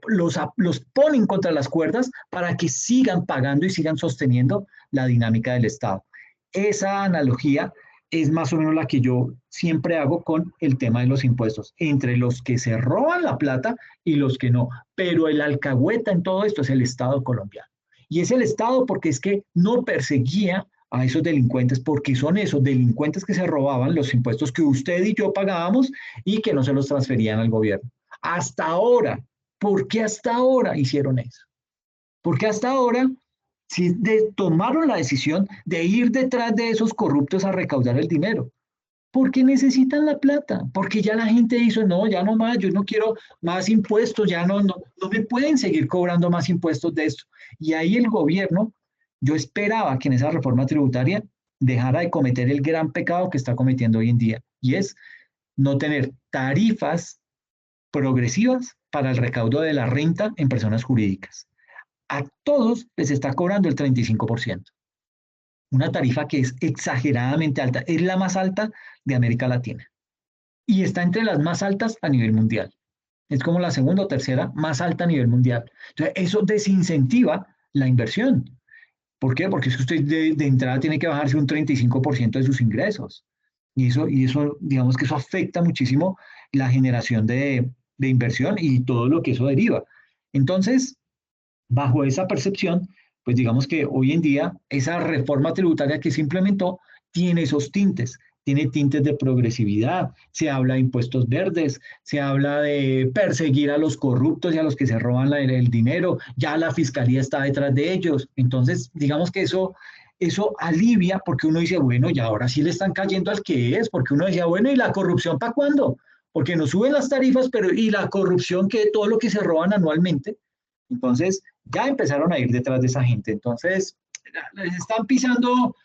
los ponen contra las cuerdas para que sigan pagando y sigan sosteniendo la dinámica del Estado. Esa analogía es más o menos la que yo siempre hago con el tema de los impuestos, entre los que se roban la plata y los que no. Pero el alcahueta en todo esto es el Estado colombiano. Y es el Estado porque es que no perseguía a esos delincuentes, porque son esos delincuentes que se robaban los impuestos que usted y yo pagábamos y que no se los transferían al gobierno. Hasta ahora, ¿por qué hasta ahora hicieron eso? Porque hasta ahora sí tomaron la decisión de ir detrás de esos corruptos a recaudar el dinero. Porque necesitan la plata, porque ya la gente hizo, no, ya no más, yo no quiero más impuestos, ya no me pueden seguir cobrando más impuestos de esto. Y ahí el gobierno, yo esperaba que en esa reforma tributaria dejara de cometer el gran pecado que está cometiendo hoy en día, y es no tener tarifas progresivas para el recaudo de la renta en personas jurídicas. A todos les está cobrando el 35%. Una tarifa que es exageradamente alta, es la más alta de América Latina y está entre las más altas a nivel mundial. Es como la segunda o tercera más alta a nivel mundial. Entonces, eso desincentiva la inversión. ¿Por qué? Porque es que usted de entrada tiene que bajarse un 35% de sus ingresos. Y eso, digamos que eso afecta muchísimo la generación de inversión y todo lo que eso deriva. Entonces, bajo esa percepción, pues digamos que hoy en día esa reforma tributaria que se implementó tiene esos tintes, tiene tintes de progresividad, se habla de impuestos verdes, se habla de perseguir a los corruptos y a los que se roban el dinero, ya la fiscalía está detrás de ellos, entonces digamos que eso alivia porque uno dice, bueno, y ahora sí le están cayendo al que es, porque uno decía, bueno, ¿y la corrupción para cuándo? porque nos suben las tarifas, pero y la corrupción, que todo lo que se roban anualmente. Entonces, ya empezaron a ir detrás de esa gente. Entonces, les están pisando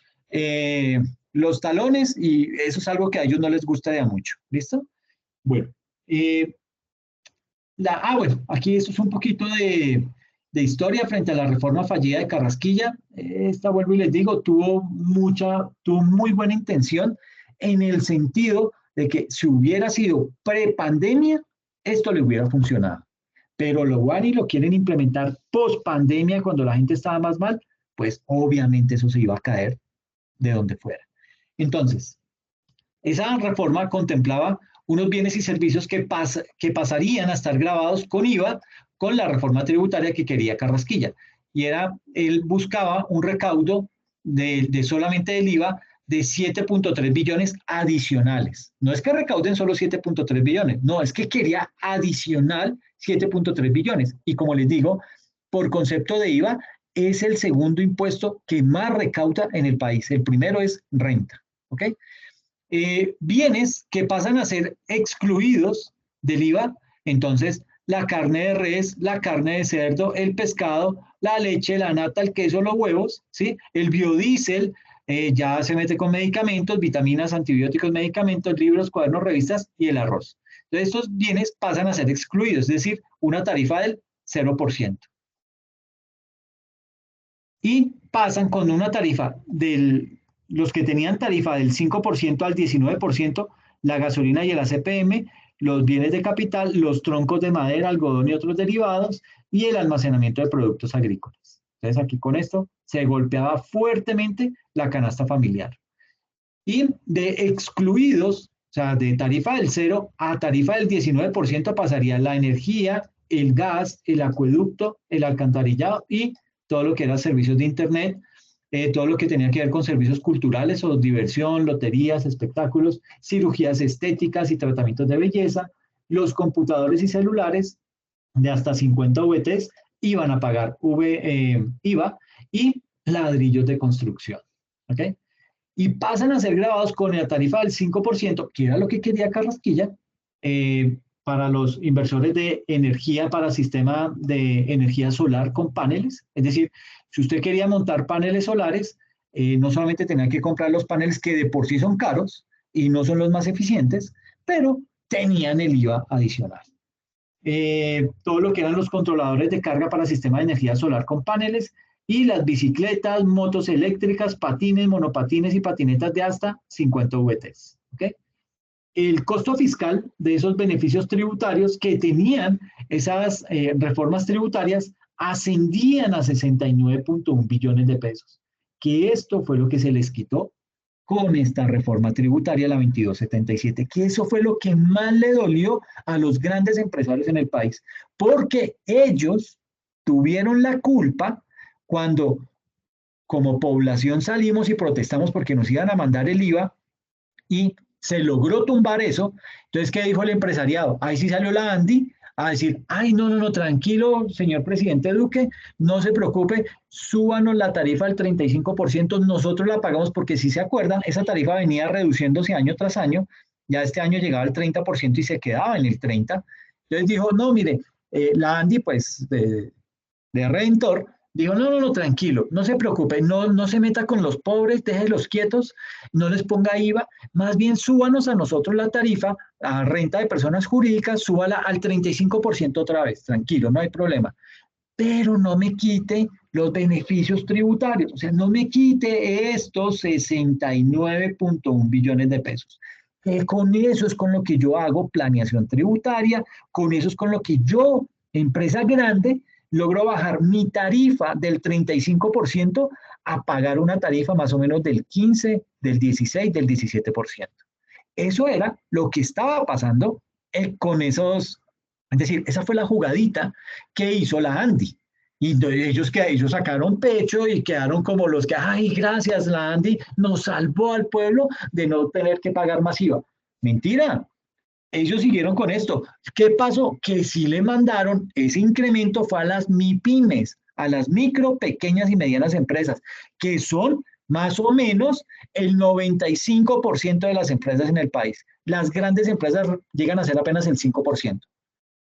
los talones y eso es algo que a ellos no les gusta de a mucho. ¿Listo? Bueno, bueno, aquí esto es un poquito de historia frente a la reforma fallida de Carrasquilla. Esta, vuelvo y les digo, tuvo muy buena intención en el sentido de que si hubiera sido pre-pandemia, esto le hubiera funcionado. Pero lo van y lo quieren implementar post-pandemia, cuando la gente estaba más mal, pues obviamente eso se iba a caer de donde fuera. Entonces, esa reforma contemplaba unos bienes y servicios que pasarían a estar grabados con IVA con la reforma tributaria que quería Carrasquilla. Y él buscaba un recaudo de solamente del IVA de 7.3 billones adicionales. No es que recauden solo 7.3 billones, no, es que quería adicional 7.3 billones. Y como les digo, por concepto de IVA, es el segundo impuesto que más recauda en el país. El primero es renta, ¿ok? Bienes que pasan a ser excluidos del IVA, entonces la carne de res, la carne de cerdo, el pescado, la leche, la nata, el queso, los huevos, ¿sí? El biodiesel ya se mete con medicamentos, vitaminas, antibióticos, medicamentos, libros, cuadernos, revistas y el arroz. Entonces estos bienes pasan a ser excluidos, es decir, una tarifa del 0%. Y pasan con una tarifa los que tenían tarifa del 5% al 19%, la gasolina y el ACPM, los bienes de capital, los troncos de madera, algodón y otros derivados, y el almacenamiento de productos agrícolas. Entonces aquí con esto se golpeaba fuertemente la canasta familiar. Y de excluidos, o sea, de tarifa del 0 a tarifa del 19% pasaría la energía, el gas, el acueducto, el alcantarillado y todo lo que era servicios de Internet, todo lo que tenía que ver con servicios culturales o diversión, loterías, espectáculos, cirugías estéticas y tratamientos de belleza. Los computadores y celulares de hasta 50 VTs iban a pagar IVA y ladrillos de construcción. ¿Ok? Y pasan a ser grabados con la tarifa del 5%, que era lo que quería Carrasquilla, para los inversores de energía para sistema de energía solar con paneles. Es decir, si usted quería montar paneles solares, no solamente tenía que comprar los paneles que de por sí son caros y no son los más eficientes, pero tenían el IVA adicional. Todo lo que eran los controladores de carga para sistema de energía solar con paneles y las bicicletas, motos eléctricas, patines, monopatines y patinetas de hasta 50 VTs. ¿Okay? El costo fiscal de esos beneficios tributarios que tenían esas reformas tributarias ascendían a 69.1 billones de pesos, que esto fue lo que se les quitó con esta reforma tributaria, la 2277, que eso fue lo que más le dolió a los grandes empresarios en el país, porque ellos tuvieron la culpa cuando como población salimos y protestamos porque nos iban a mandar el IVA y se logró tumbar eso. Entonces, ¿qué dijo el empresariado? Ahí sí salió la Andy a decir, ay, no, tranquilo, señor presidente Duque, no se preocupe, súbanos la tarifa al 35%, nosotros la pagamos porque si se acuerdan, esa tarifa venía reduciéndose año tras año, ya este año llegaba al 30% y se quedaba en el 30%. Entonces dijo, no, mire, la Andy, pues, de Redentor, dijo, no, tranquilo, no se preocupe, no se meta con los pobres, déjenlos quietos, no les ponga IVA, más bien súbanos a nosotros la tarifa a renta de personas jurídicas, súbala al 35% otra vez, tranquilo, no hay problema. Pero no me quite los beneficios tributarios, o sea, no me quite estos 69.1 billones de pesos. Con eso es con lo que yo hago planeación tributaria, con eso es con lo que yo, empresa grande, logro bajar mi tarifa del 35% a pagar una tarifa más o menos del 15, del 16, del 17%. Eso era lo que estaba pasando con esos, es decir, esa fue la jugadita que hizo la Andy. Y ellos sacaron pecho y quedaron como los que, ay, gracias, la Andy nos salvó al pueblo de no tener que pagar más IVA. Mentira, ellos siguieron con esto. ¿Qué pasó? Que sí le mandaron ese incremento fue a las MIPYMES, a las micro, pequeñas y medianas empresas, que son Más o menos el 95% de las empresas en el país. Las grandes empresas llegan a ser apenas el 5%.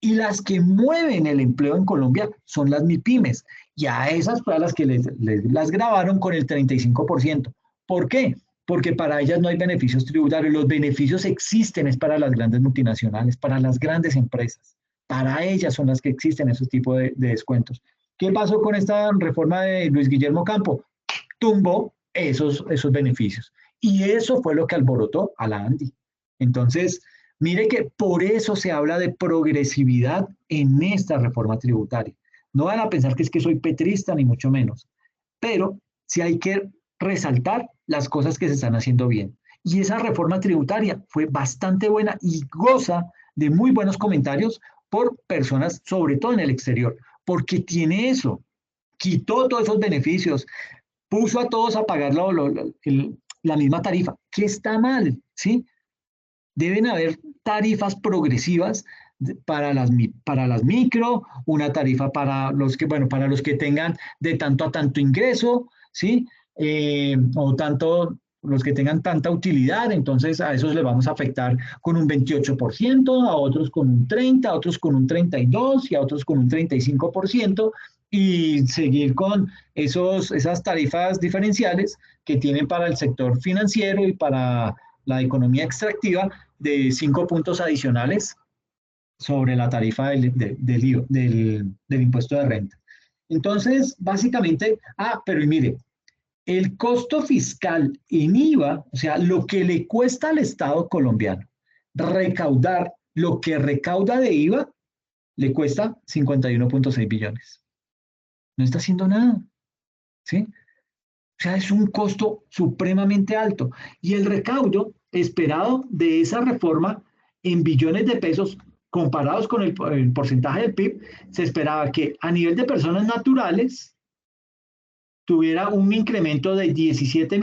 Y las que mueven el empleo en Colombia son las MIPIMES. Y a esas fue a las que las grabaron con el 35%. ¿Por qué? Porque para ellas no hay beneficios tributarios. Los beneficios existen es para las grandes multinacionales, para las grandes empresas. Para ellas son las que existen esos tipos de descuentos. ¿Qué pasó con esta reforma de Luis Guillermo Campo? Tumbó esos beneficios. Y eso fue lo que alborotó a la ANDI. Entonces, mire que por eso se habla de progresividad en esta reforma tributaria. No van a pensar que es que soy petrista, ni mucho menos, pero sí hay que resaltar las cosas que se están haciendo bien. Y esa reforma tributaria fue bastante buena y goza de muy buenos comentarios por personas, sobre todo en el exterior, porque tiene eso, quitó todos esos beneficios, puso a todos a pagar la misma tarifa, que está mal, ¿sí? Deben haber tarifas progresivas para las micro, una tarifa para los que, bueno, para los que tengan de tanto a tanto ingreso, ¿sí? O tanto, los que tengan tanta utilidad, entonces a esos les vamos a afectar con un 28%, a otros con un 30%, a otros con un 32% y a otros con un 35%, y seguir con esas tarifas diferenciales que tienen para el sector financiero y para la economía extractiva de 5 puntos adicionales sobre la tarifa del impuesto de renta. Entonces, básicamente, pero y mire, el costo fiscal en IVA, o sea, lo que le cuesta al Estado colombiano recaudar lo que recauda de IVA, le cuesta 51.6 billones. No está haciendo nada, ¿sí? O sea, es un costo supremamente alto. Y el recaudo esperado de esa reforma en billones de pesos, comparados con el porcentaje del PIB, se esperaba que a nivel de personas naturales tuviera un incremento de 17,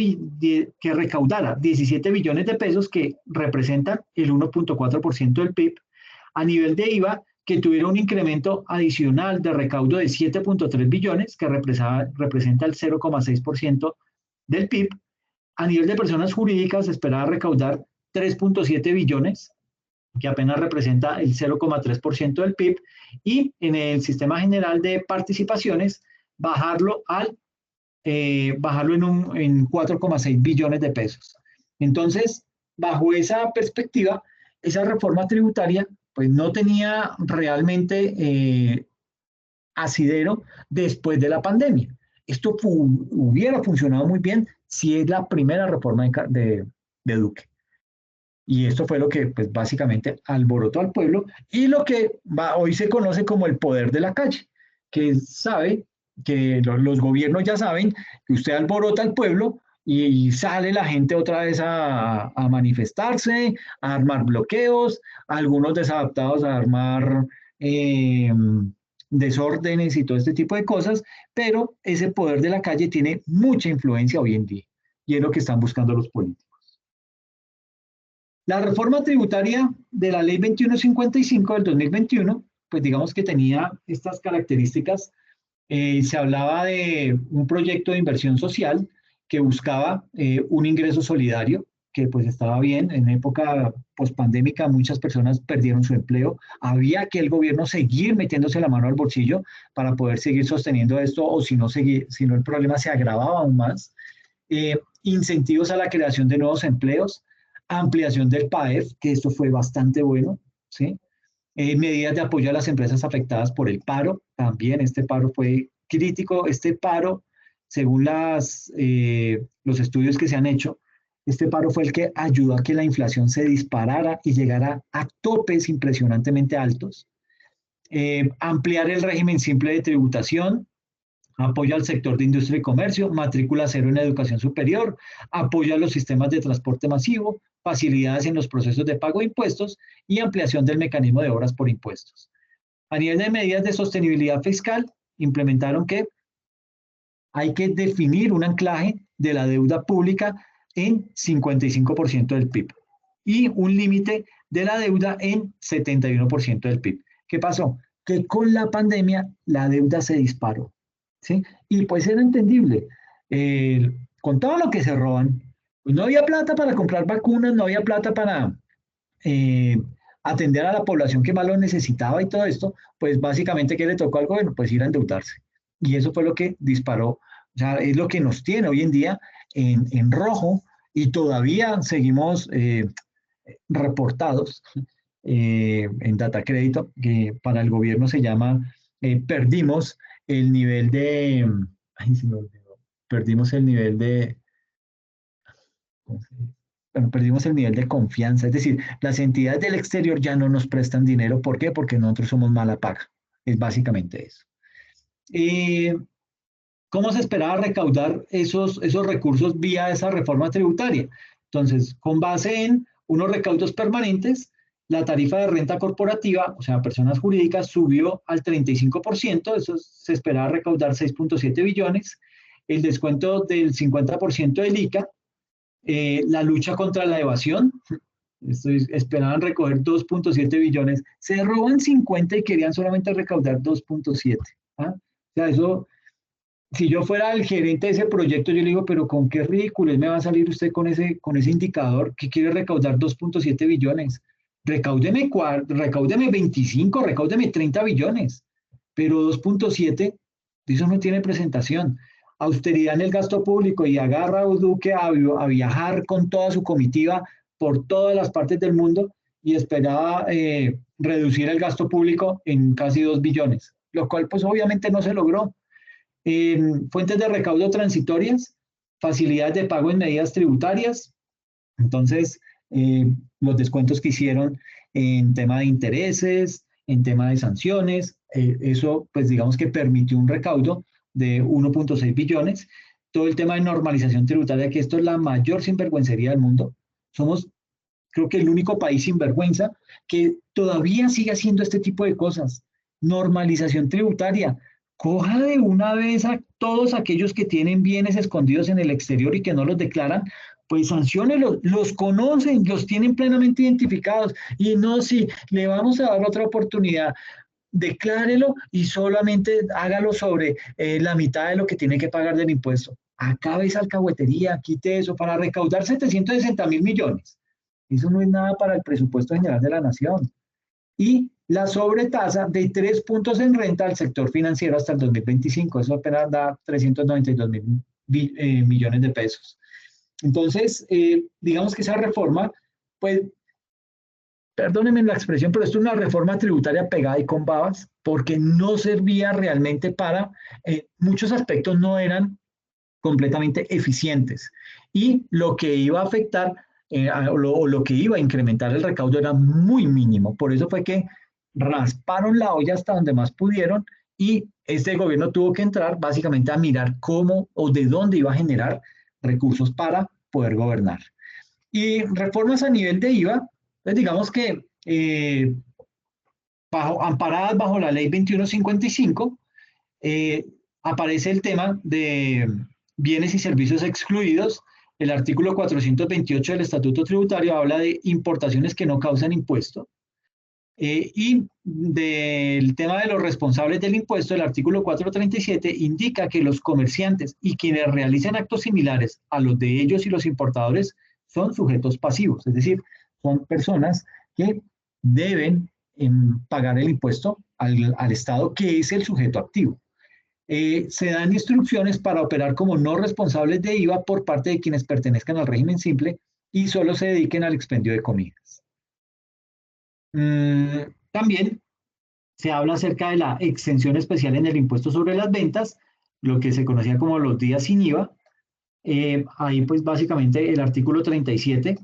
que recaudara 17 billones de pesos, que representan el 1.4% del PIB. A nivel de IVA, que tuviera un incremento adicional de recaudo de 7.3 billones, que representa el 0,6% del PIB. A nivel de personas jurídicas, se esperaba recaudar 3.7 billones, que apenas representa el 0,3% del PIB, y en el sistema general de participaciones, bajarlo en 4,6 billones de pesos. Entonces, bajo esa perspectiva, esa reforma tributaria pues no tenía realmente asidero después de la pandemia. Esto hubiera funcionado muy bien si es la primera reforma de Duque. Y esto fue lo que pues, básicamente alborotó al pueblo y lo que hoy se conoce como el poder de la calle, que sabe que los gobiernos ya saben que usted alborota al pueblo y sale la gente otra vez a manifestarse, a armar bloqueos, algunos desadaptados a armar desórdenes y todo este tipo de cosas, pero ese poder de la calle tiene mucha influencia hoy en día y es lo que están buscando los políticos. La reforma tributaria de la ley 2155 del 2021, pues digamos que tenía estas características. Se hablaba de un proyecto de inversión social que buscaba un ingreso solidario, que pues estaba bien. En época pospandémica muchas personas perdieron su empleo. Había que el gobierno seguir metiéndose la mano al bolsillo para poder seguir sosteniendo esto, o si no, si no el problema se agravaba aún más. Incentivos a la creación de nuevos empleos, ampliación del PAEF, que esto fue bastante bueno, ¿sí? Medidas de apoyo a las empresas afectadas por el paro, también este paro fue crítico. Este paro, según los estudios que se han hecho, este paro fue el que ayudó a que la inflación se disparara y llegara a topes impresionantemente altos. Ampliar el régimen simple de tributación, apoyo al sector de industria y comercio, matrícula cero en educación superior, apoyo a los sistemas de transporte masivo, facilidades en los procesos de pago de impuestos y ampliación del mecanismo de obras por impuestos. A nivel de medidas de sostenibilidad fiscal, implementaron que hay que definir un anclaje de la deuda pública en 55% del PIB y un límite de la deuda en 71% del PIB. ¿Qué pasó? Que con la pandemia la deuda se disparó, ¿sí? Y pues era entendible. con todo lo que se roban, pues no había plata para comprar vacunas, no había plata para eh, atender a la población que más lo necesitaba y todo esto, pues básicamente, ¿qué le tocó al gobierno? Pues ir a endeudarse. Y eso fue lo que disparó, o sea, es lo que nos tiene hoy en día en rojo y todavía seguimos reportados en Data Crédito, que para el gobierno se llama, perdimos el nivel de, ay, se me olvidó, perdimos el nivel de, bueno, perdimos el nivel de confianza, es decir, las entidades del exterior ya no nos prestan dinero, ¿por qué? Porque nosotros somos mala paga, es básicamente eso. Eh, ¿Cómo se esperaba recaudar esos recursos vía esa reforma tributaria? Entonces, con base en unos recaudos permanentes, la tarifa de renta corporativa, o sea, personas jurídicas, subió al 35%, eso se esperaba recaudar 6.7 billones, el descuento del 50% del ICA, la lucha contra la evasión, esperaban recoger 2.7 billones, se roban 50 y querían solamente recaudar 2.7. ¿Ah? O sea, eso, si yo fuera el gerente de ese proyecto, yo le digo, pero con qué ridículo me va a salir usted con ese indicador que quiere recaudar 2.7 billones. Recáudeme 25, recáudeme 30 billones, pero 2.7, eso no tiene presentación. Austeridad en el gasto público y agarra a Duque a viajar con toda su comitiva por todas las partes del mundo y esperaba reducir el gasto público en casi 2 billones, lo cual pues obviamente no se logró. Fuentes de recaudo transitorias, facilidades de pago en medidas tributarias, entonces los descuentos que hicieron en tema de intereses, en tema de sanciones, eso pues digamos que permitió un recaudo de 1.6 billones. Todo el tema de normalización tributaria, que esto es la mayor sinvergüencería del mundo. Somos, creo que el único país sinvergüenza que todavía sigue haciendo este tipo de cosas. Normalización tributaria. Coja de una vez a todos aquellos que tienen bienes escondidos en el exterior y que no los declaran, pues sanciónelos, los conocen, los tienen plenamente identificados. Y no, si le vamos a dar otra oportunidad, declárelo y solamente hágalo sobre la mitad de lo que tiene que pagar del impuesto. Acabe esa alcahuetería, quite eso para recaudar 760 mil millones. Eso no es nada para el presupuesto general de la nación. Y la sobretasa de 3 puntos en renta al sector financiero hasta el 2025. Eso apenas da 392 mil millones de pesos. Entonces, digamos que esa reforma, pues, perdónenme la expresión, pero esto es una reforma tributaria pegada y con babas, porque no servía realmente para, muchos aspectos no eran completamente eficientes. Y lo que iba a afectar o lo que iba a incrementar el recaudo era muy mínimo. Por eso fue que rasparon la olla hasta donde más pudieron y este gobierno tuvo que entrar básicamente a mirar cómo o de dónde iba a generar recursos para poder gobernar. Y reformas a nivel de IVA, pues digamos que amparadas bajo la ley 2155, eh, aparece el tema de bienes y servicios excluidos. El artículo 428 del Estatuto Tributario habla de importaciones que no causan impuesto. Y del tema de los responsables del impuesto, el artículo 437 indica que los comerciantes y quienes realicen actos similares a los de ellos y los importadores son sujetos pasivos, es decir, son personas que deben pagar el impuesto al Estado, que es el sujeto activo. Se dan instrucciones para operar como no responsables de IVA por parte de quienes pertenezcan al régimen simple y solo se dediquen al expendio de comidas. También se habla acerca de la exención especial en el impuesto sobre las ventas, lo que se conocía como los días sin IVA. Ahí pues básicamente el artículo 37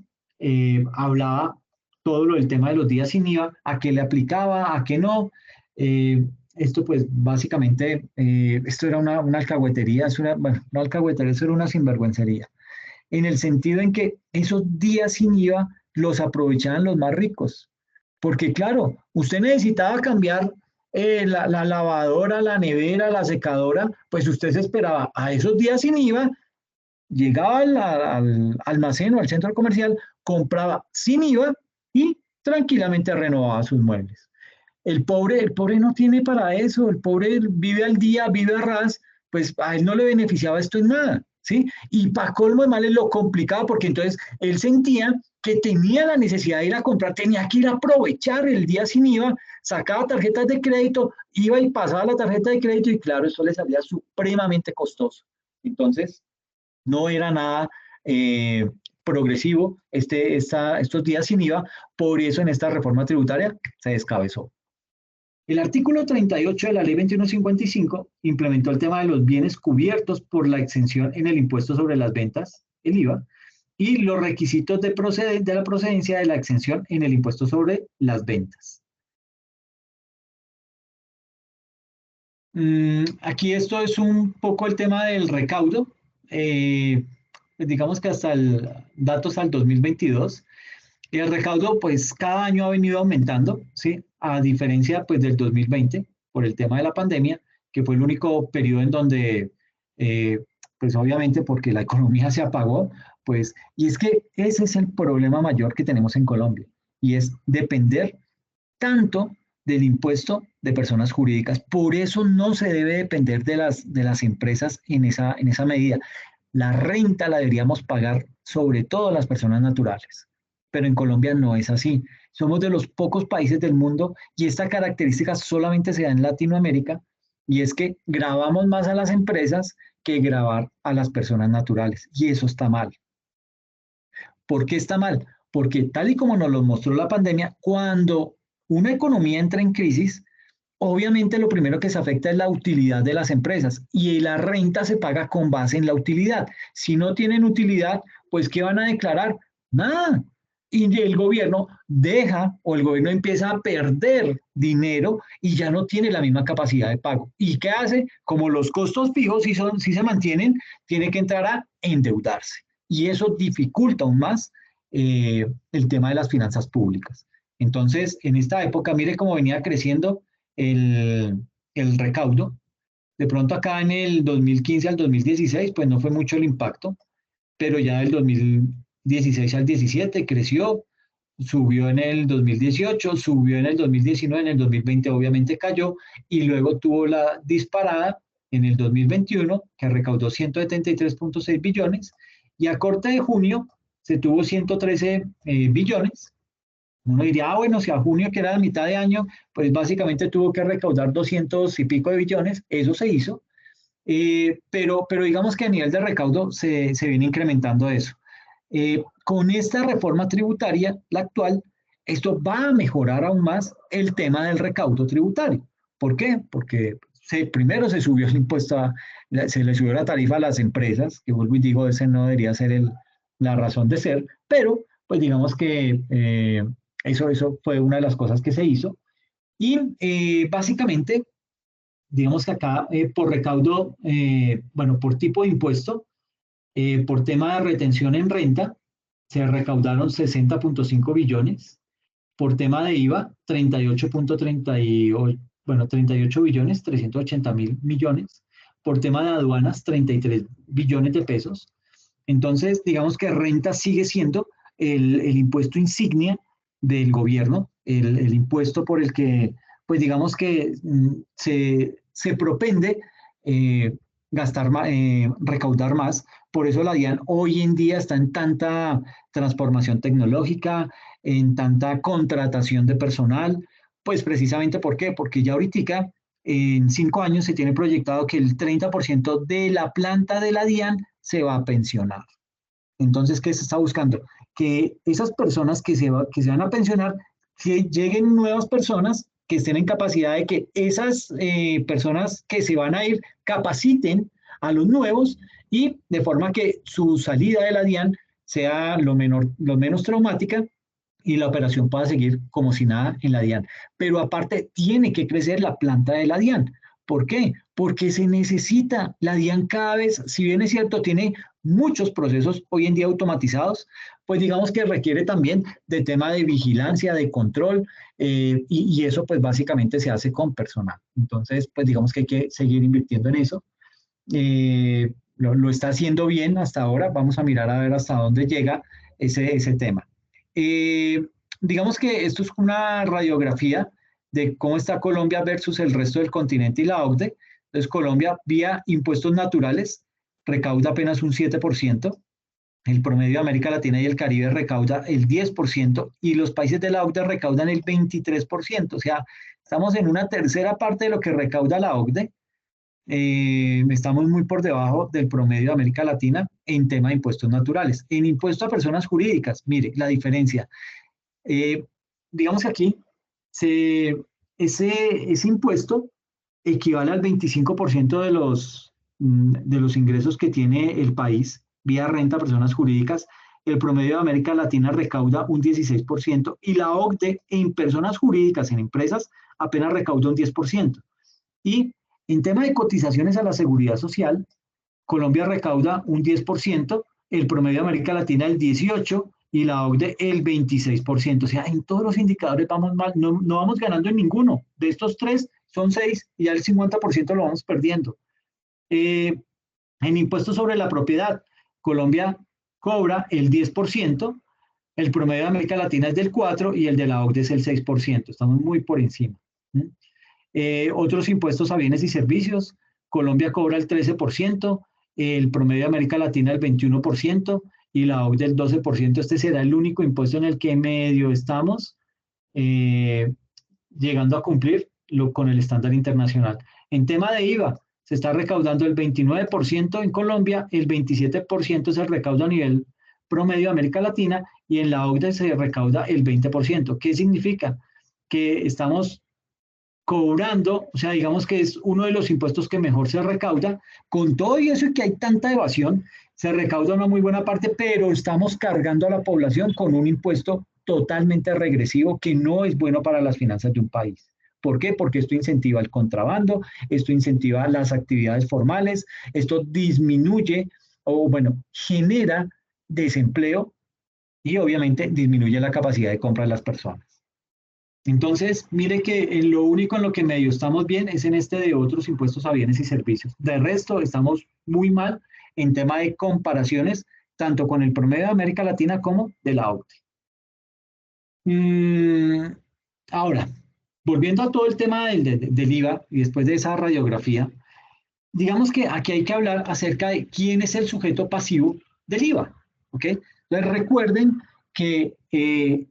hablaba todo lo del tema de los días sin IVA, a qué le aplicaba, a qué no. Esto pues básicamente, esto era una alcahuetería, bueno, no alcahuetería, eso era una sinvergüencería, en el sentido en que esos días sin IVA los aprovechaban los más ricos. Porque claro, usted necesitaba cambiar la lavadora, la nevera, la secadora, pues usted se esperaba a esos días sin IVA, llegaba al almacén o al centro comercial, compraba sin IVA y tranquilamente renovaba sus muebles. El pobre no tiene para eso, el pobre vive al día, vive a ras, pues a él no le beneficiaba esto en nada. ¿sí? Y para colmo de males lo complicaba porque entonces él sentía que tenía la necesidad de ir a comprar, tenía que ir a aprovechar el día sin IVA, sacaba tarjetas de crédito, iba y pasaba la tarjeta de crédito y claro, eso le salía supremamente costoso. Entonces, no era nada progresivo estos días sin IVA, por eso en esta reforma tributaria se descabezó. El artículo 38 de la ley 2155 implementó el tema de los bienes cubiertos por la exención en el impuesto sobre las ventas, el IVA, y los requisitos de la procedencia de la exención en el impuesto sobre las ventas. Aquí esto es un poco el tema del recaudo. Pues digamos que hasta datos al 2022, el recaudo pues cada año ha venido aumentando, ¿sí? A diferencia pues del 2020 por el tema de la pandemia, que fue el único periodo en donde eh, pues obviamente porque la economía se apagó, pues y es que ese es el problema mayor que tenemos en Colombia y es depender tanto del impuesto de personas jurídicas. Por eso no se debe depender de las empresas en esa medida. La renta la deberíamos pagar sobre todo las personas naturales, pero en Colombia no es así. Somos de los pocos países del mundo y esta característica solamente se da en Latinoamérica y es que grabamos más a las empresas que grabar a las personas naturales y eso está mal. ¿Por qué está mal? Porque tal y como nos lo mostró la pandemia, cuando una economía entra en crisis, obviamente lo primero que se afecta es la utilidad de las empresas y la renta se paga con base en la utilidad. Si no tienen utilidad, pues ¿qué van a declarar? Nada. Y el gobierno deja o el gobierno empieza a perder dinero y ya no tiene la misma capacidad de pago. ¿Y qué hace? Como los costos fijos si se mantienen, tiene que entrar a endeudarse. Y eso dificulta aún más el tema de las finanzas públicas. Entonces, en esta época, mire cómo venía creciendo el recaudo. De pronto acá en el 2015 al 2016, pues no fue mucho el impacto, pero ya del 2016 al 17 creció, subió en el 2018, subió en el 2019, en el 2020 obviamente cayó y luego tuvo la disparada en el 2021 que recaudó 173.6 billones y a corte de junio se tuvo 113 billones. Uno diría, ah, bueno, si a junio, que era la mitad de año, pues básicamente tuvo que recaudar 200 y pico de billones, eso se hizo, pero digamos que a nivel de recaudo se viene incrementando eso. Con esta reforma tributaria, la actual, esto va a mejorar aún más el tema del recaudo tributario. ¿Por qué? Porque primero se subió el impuesto, se le subió la tarifa a las empresas, que vuelvo y digo, ese no debería ser la razón de ser, pero pues digamos que eso fue una de las cosas que se hizo. Y básicamente, digamos que acá por recaudo, bueno, por tipo de impuesto, por tema de retención en renta, se recaudaron 60.5 billones. Por tema de IVA, 38.38, bueno, 38 billones, 380 mil millones. Por tema de aduanas, 33 billones de pesos. Entonces, digamos que renta sigue siendo el impuesto insignia del gobierno, el impuesto por el que, pues digamos que se propende eh, recaudar más. Por eso la DIAN hoy en día está en tanta transformación tecnológica, en tanta contratación de personal, pues precisamente ¿por qué? Porque ya ahorita en 5 años se tiene proyectado que el 30% de la planta de la DIAN se va a pensionar. Entonces, ¿qué se está buscando? Que esas personas que se van a pensionar, que lleguen nuevas personas que estén en capacidad de que esas personas que se van a ir capaciten a los nuevos y de forma que su salida de la DIAN sea lo menos traumática y la operación pueda seguir como si nada en la DIAN. Pero aparte, tiene que crecer la planta de la DIAN. ¿Por qué? Porque se necesita. La DIAN cada vez, si bien es cierto, tiene muchos procesos hoy en día automatizados, pues digamos que requiere también de tema de vigilancia, de control, y eso pues básicamente se hace con personal. Entonces, pues digamos que hay que seguir invirtiendo en eso. Lo está haciendo bien hasta ahora. Vamos a mirar a ver hasta dónde llega ese tema. Eh, digamos que esto es una radiografía de cómo está Colombia versus el resto del continente y la OCDE. Entonces, Colombia vía impuestos naturales recauda apenas un 7%. El promedio de América Latina y el Caribe recauda el 10% y los países de la OCDE recaudan el 23%. O sea, estamos en una tercera parte de lo que recauda la OCDE. Estamos muy por debajo del promedio de América Latina en tema de impuestos naturales. En impuesto a personas jurídicas, mire la diferencia. Eh, digamos que aquí se, ese impuesto equivale al 25% de los ingresos que tiene el país vía renta a personas jurídicas. El promedio de América Latina recauda un 16% y la OCDE en personas jurídicas, en empresas, apenas recauda un 10%. Y en tema de cotizaciones a la seguridad social, Colombia recauda un 10%, el promedio de América Latina el 18% y la OCDE el 26%. O sea, en todos los indicadores vamos mal, no vamos ganando en ninguno. De estos tres son 6 y ya el 50% lo vamos perdiendo. En impuestos sobre la propiedad, Colombia cobra el 10%, el promedio de América Latina es del 4% y el de la OCDE es el 6%. Estamos muy por encima. Otros impuestos a bienes y servicios, Colombia cobra el 13%, el promedio de América Latina el 21% y la OCDE el 12%. Este será el único impuesto en el que medio estamos llegando a cumplir con el estándar internacional. En tema de IVA, se está recaudando el 29% en Colombia, el 27% es el recaudo a nivel promedio de América Latina y en la OCDE se recauda el 20%. ¿Qué significa? Que estamos cobrando, o sea, digamos que es uno de los impuestos que mejor se recauda, con todo y eso y que hay tanta evasión, se recauda una muy buena parte, pero estamos cargando a la población con un impuesto totalmente regresivo que no es bueno para las finanzas de un país. ¿Por qué? Porque esto incentiva el contrabando, esto incentiva las actividades formales, esto disminuye o, bueno, genera desempleo y obviamente disminuye la capacidad de compra de las personas. Entonces, mire que en lo único en lo que medio estamos bien es en este de otros impuestos a bienes y servicios. De resto, estamos muy mal en tema de comparaciones, tanto con el promedio de América Latina como de la OCDE. Ahora, volviendo a todo el tema del IVA y después de esa radiografía, digamos que aquí hay que hablar acerca de quién es el sujeto pasivo del IVA. ¿Ok? Entonces recuerden que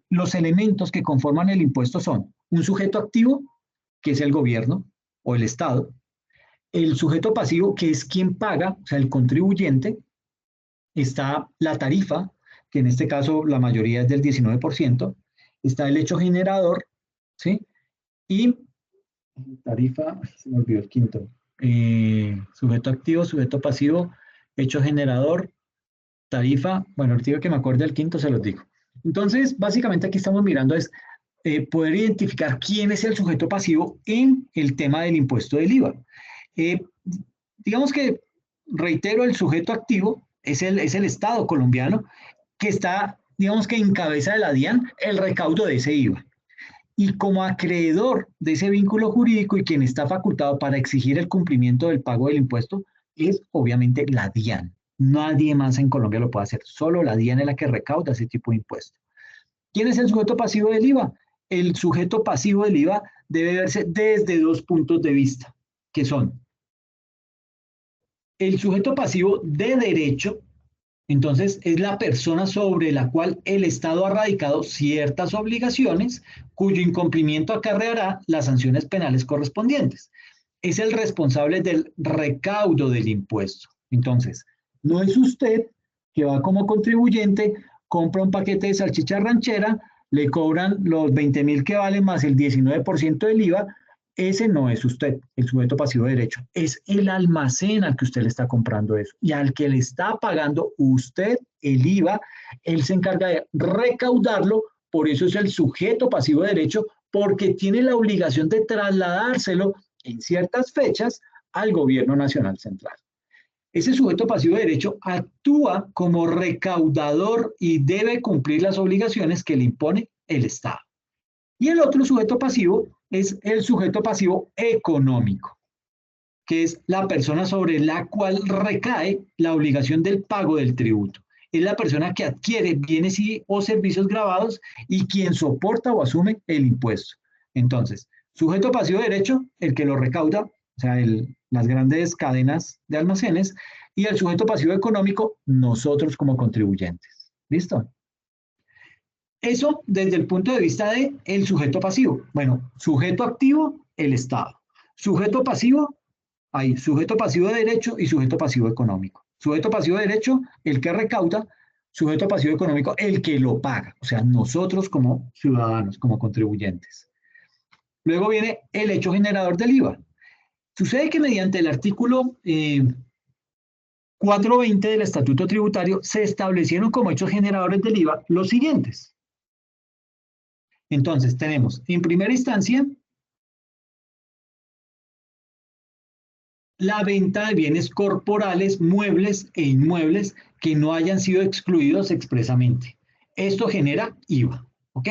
los elementos que conforman el impuesto son un sujeto activo, que es el gobierno o el Estado, el sujeto pasivo, que es quien paga, o sea, el contribuyente, está la tarifa, que en este caso la mayoría es del 19%, está el hecho generador, ¿sí? Y tarifa, se me olvidó el quinto, sujeto activo, sujeto pasivo, hecho generador, tarifa, bueno, ahorita que me acuerde del quinto se los digo. Entonces, básicamente aquí estamos mirando es poder identificar quién es el sujeto pasivo en el tema del impuesto del IVA. Digamos que, reitero, el sujeto activo es el Estado colombiano que está, digamos que en cabeza de la DIAN, el recaudo de ese IVA. Y como acreedor de ese vínculo jurídico y quien está facultado para exigir el cumplimiento del pago del impuesto es obviamente la DIAN. Nadie más en Colombia lo puede hacer, solo la DIAN es la que recauda ese tipo de impuesto. ¿Quién es el sujeto pasivo del IVA? El sujeto pasivo del IVA debe verse desde dos puntos de vista, que son el sujeto pasivo de derecho, entonces es la persona sobre la cual el Estado ha radicado ciertas obligaciones cuyo incumplimiento acarreará las sanciones penales correspondientes. Es el responsable del recaudo del impuesto. Entonces, no es usted que va como contribuyente, compra un paquete de salchicha ranchera, le cobran los 20.000 que valen más el 19% del IVA. Ese no es usted, el sujeto pasivo de derecho. Es el almacén al que usted le está comprando eso. Y al que le está pagando usted el IVA, él se encarga de recaudarlo. Por eso es el sujeto pasivo de derecho, porque tiene la obligación de trasladárselo en ciertas fechas al gobierno nacional central. Ese sujeto pasivo de derecho actúa como recaudador y debe cumplir las obligaciones que le impone el Estado. Y el otro sujeto pasivo es el sujeto pasivo económico, que es la persona sobre la cual recae la obligación del pago del tributo. Es la persona que adquiere bienes o servicios gravados y quien soporta o asume el impuesto. Entonces, sujeto pasivo de derecho, el que lo recauda, o sea, las grandes cadenas de almacenes, y el sujeto pasivo económico, nosotros como contribuyentes. ¿Listo? Eso desde el punto de vista del sujeto pasivo. Bueno, sujeto activo, el Estado. Sujeto pasivo, hay sujeto pasivo de derecho y sujeto pasivo económico. Sujeto pasivo de derecho, el que recauda. Sujeto pasivo económico, el que lo paga. O sea, nosotros como ciudadanos, como contribuyentes. Luego viene el hecho generador del IVA. Sucede que mediante el artículo 420 del Estatuto Tributario se establecieron como hechos generadores del IVA los siguientes. Entonces, tenemos en primera instancia la venta de bienes corporales, muebles e inmuebles que no hayan sido excluidos expresamente. Esto genera IVA, ¿ok?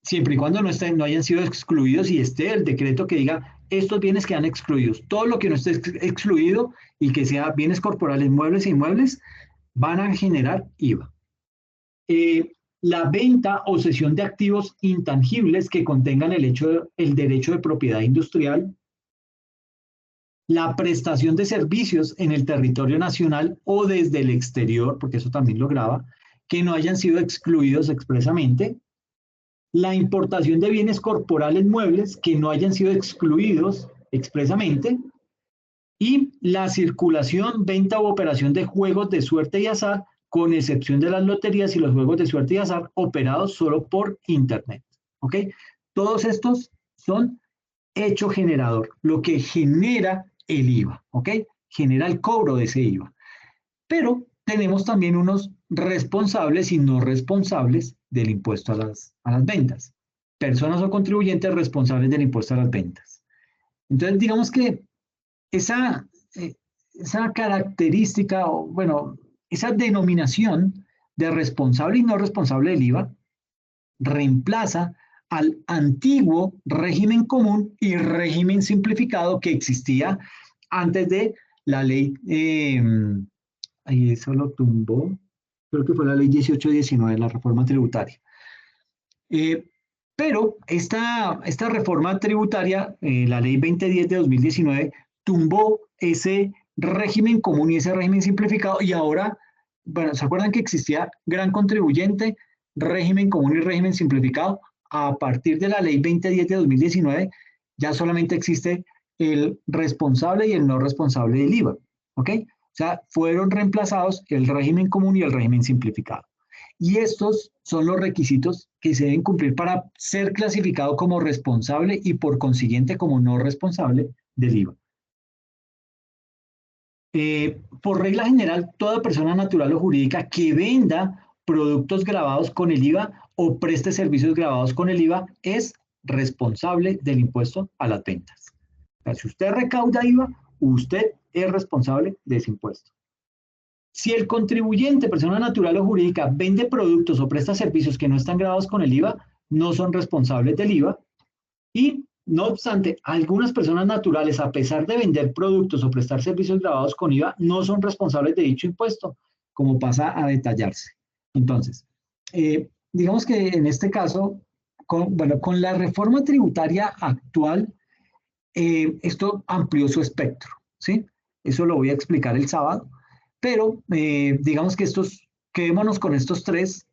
Siempre y cuando no hayan sido excluidos y esté el decreto que diga estos bienes quedan excluidos. Todo lo que no esté excluido y que sea bienes corporales, muebles e inmuebles, van a generar IVA. La venta o cesión de activos intangibles que contengan el derecho de propiedad industrial, la prestación de servicios en el territorio nacional o desde el exterior, porque eso también lo grava, que no hayan sido excluidos expresamente, la importación de bienes corporales muebles que no hayan sido excluidos expresamente, y la circulación, venta u operación de juegos de suerte y azar, con excepción de las loterías y los juegos de suerte y azar operados solo por Internet. ¿Ok? Todos estos son hecho generador, lo que genera el IVA. ¿Ok? Genera el cobro de ese IVA. Pero tenemos también unos responsables y no responsables del impuesto a las ventas. Personas o contribuyentes responsables del impuesto a las ventas. Entonces, digamos que esa, esa característica, o bueno, esa denominación de responsable y no responsable del IVA reemplaza al antiguo régimen común y régimen simplificado que existía antes de la ley, ahí eso lo tumbó, creo que fue la ley 1819, la reforma tributaria. Pero esta reforma tributaria, la ley 2010 de 2019, tumbó ese régimen común y ese régimen simplificado y ahora, bueno, ¿se acuerdan que existía gran contribuyente, régimen común y régimen simplificado? A partir de la ley 2010 de 2019 ya solamente existe el responsable y el no responsable del IVA, ¿ok? O sea, fueron reemplazados el régimen común y el régimen simplificado. Y estos son los requisitos que se deben cumplir para ser clasificado como responsable y por consiguiente como no responsable del IVA. Por regla general, toda persona natural o jurídica que venda productos gravados con el IVA o preste servicios gravados con el IVA es responsable del impuesto a las ventas. O sea, si usted recauda IVA, usted es responsable de ese impuesto. Si el contribuyente, persona natural o jurídica, vende productos o presta servicios que no están gravados con el IVA, no son responsables del IVA. Y, no obstante, algunas personas naturales, a pesar de vender productos o prestar servicios gravados con IVA, no son responsables de dicho impuesto, como pasa a detallarse. Entonces, digamos que en este caso, con la reforma tributaria actual, esto amplió su espectro, ¿sí? Eso lo voy a explicar el sábado. Pero digamos que quedémonos con estos tres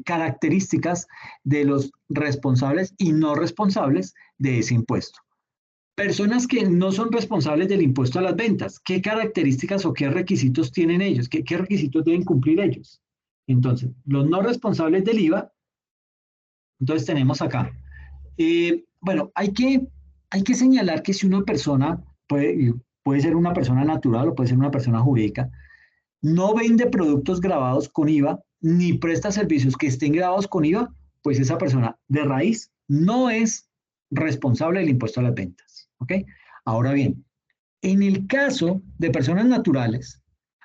características de los responsables y no responsables de ese impuesto. Personas que no son responsables del impuesto a las ventas, ¿qué características o qué requisitos tienen ellos? ¿Qué requisitos deben cumplir ellos? Entonces, los no responsables del IVA, entonces tenemos acá. Bueno, hay que señalar que si una persona puede ser una persona natural o puede ser una persona jurídica, no vende productos grabados con IVA ni presta servicios que estén grabados con IVA, pues esa persona de raíz no es responsable del impuesto a las ventas. ¿Ok? Ahora bien, en el caso de personas naturales,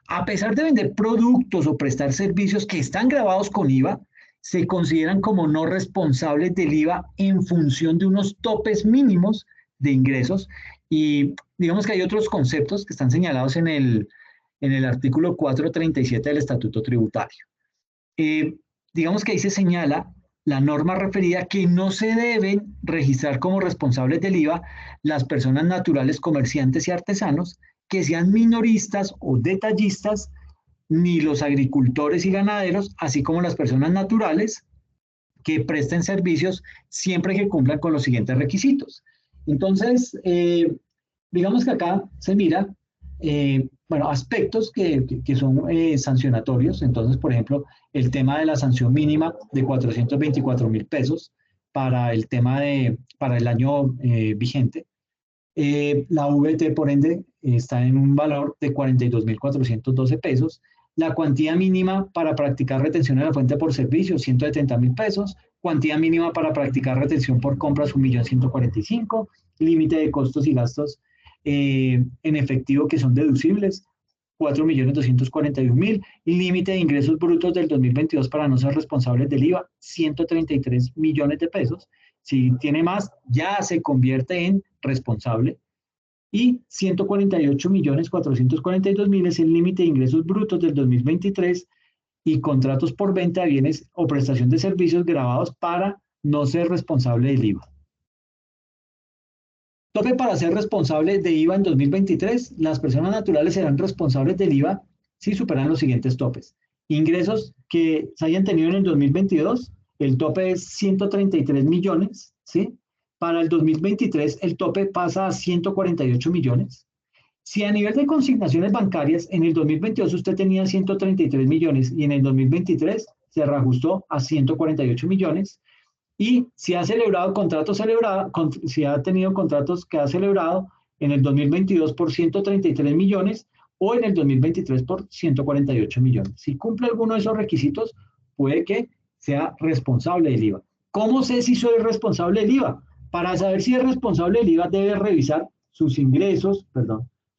a pesar de vender productos o prestar servicios que están grabados con IVA, se consideran como no responsables del IVA en función de unos topes mínimos de ingresos. Y digamos que hay otros conceptos que están señalados en el artículo 437 del Estatuto Tributario. Digamos que ahí se señala la norma referida que no se deben registrar como responsables del IVA las personas naturales, comerciantes y artesanos que sean minoristas o detallistas, ni los agricultores y ganaderos, así como las personas naturales que presten servicios siempre que cumplan con los siguientes requisitos. Entonces, digamos que acá se mira, bueno, aspectos que son sancionatorios. Entonces, por ejemplo, el tema de la sanción mínima de 424.000 pesos para el tema para el año vigente. La VT, por ende, está en un valor de 42.412 pesos. La cuantía mínima para practicar retención en la fuente por servicio, 170.000 pesos. Cuantía mínima para practicar retención por compras, 1.145.000. Límite de costos y gastos en efectivo que son deducibles, 4.241.000. Límite de ingresos brutos del 2022 para no ser responsables del IVA, 133 millones de pesos. Si tiene más, ya se convierte en responsable. Y 148.442.000 es el límite de ingresos brutos del 2023 y contratos por venta de bienes o prestación de servicios grabados para no ser responsable del IVA. Tope para ser responsable de IVA en 2023. Las personas naturales serán responsables del IVA si superan los siguientes topes. Ingresos que se hayan tenido en el 2022, el tope es 133 millones, ¿sí? Para el 2023 el tope pasa a 148 millones. Si a nivel de consignaciones bancarias en el 2022 usted tenía 133 millones y en el 2023 se reajustó a 148 millones, y si ha celebrado contratos si ha tenido contratos que ha celebrado en el 2022 por 133 millones o en el 2023 por 148 millones. Si cumple alguno de esos requisitos, puede que sea responsable del IVA. ¿Cómo sé si soy responsable del IVA? Para saber si es responsable del IVA, debe revisar sus ingresos,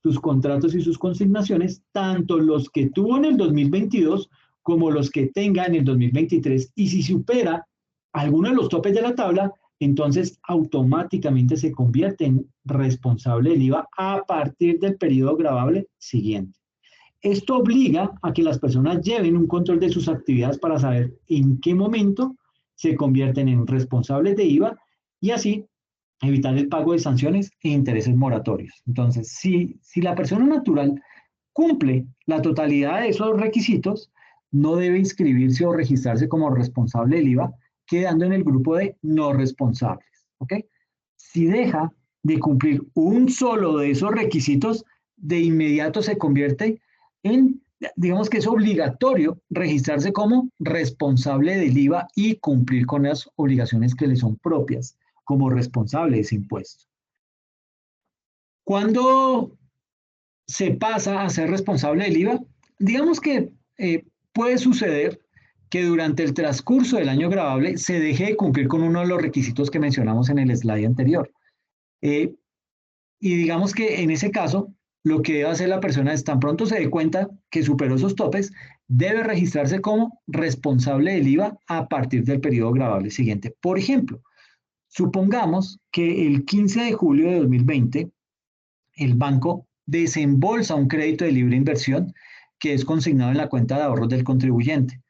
sus contratos y sus consignaciones, tanto los que tuvo en el 2022 como los que tenga en el 2023. Y si supera alguno de los topes de la tabla, entonces automáticamente se convierte en responsable del IVA a partir del periodo gravable siguiente. Esto obliga a que las personas lleven un control de sus actividades para saber en qué momento se convierten en responsables de IVA y así evitar el pago de sanciones e intereses moratorios. Entonces, si la persona natural cumple la totalidad de esos requisitos, no debe inscribirse o registrarse como responsable del IVA, quedando en el grupo de no responsables. ¿Ok? Si deja de cumplir un solo de esos requisitos, de inmediato se convierte en, digamos que es obligatorio registrarse como responsable del IVA y cumplir con las obligaciones que le son propias como responsable de ese impuesto. ¿Cuándo se pasa a ser responsable del IVA? Digamos que puede suceder que durante el transcurso del año gravable se deje de cumplir con uno de los requisitos que mencionamos en el slide anterior. Y digamos que en ese caso, lo que debe hacer la persona es tan pronto se dé cuenta que superó esos topes, debe registrarse como responsable del IVA a partir del periodo gravable siguiente. Por ejemplo, supongamos que el 15 de julio de 2020 el banco desembolsa un crédito de libre inversión que es consignado en la cuenta de ahorros del contribuyente.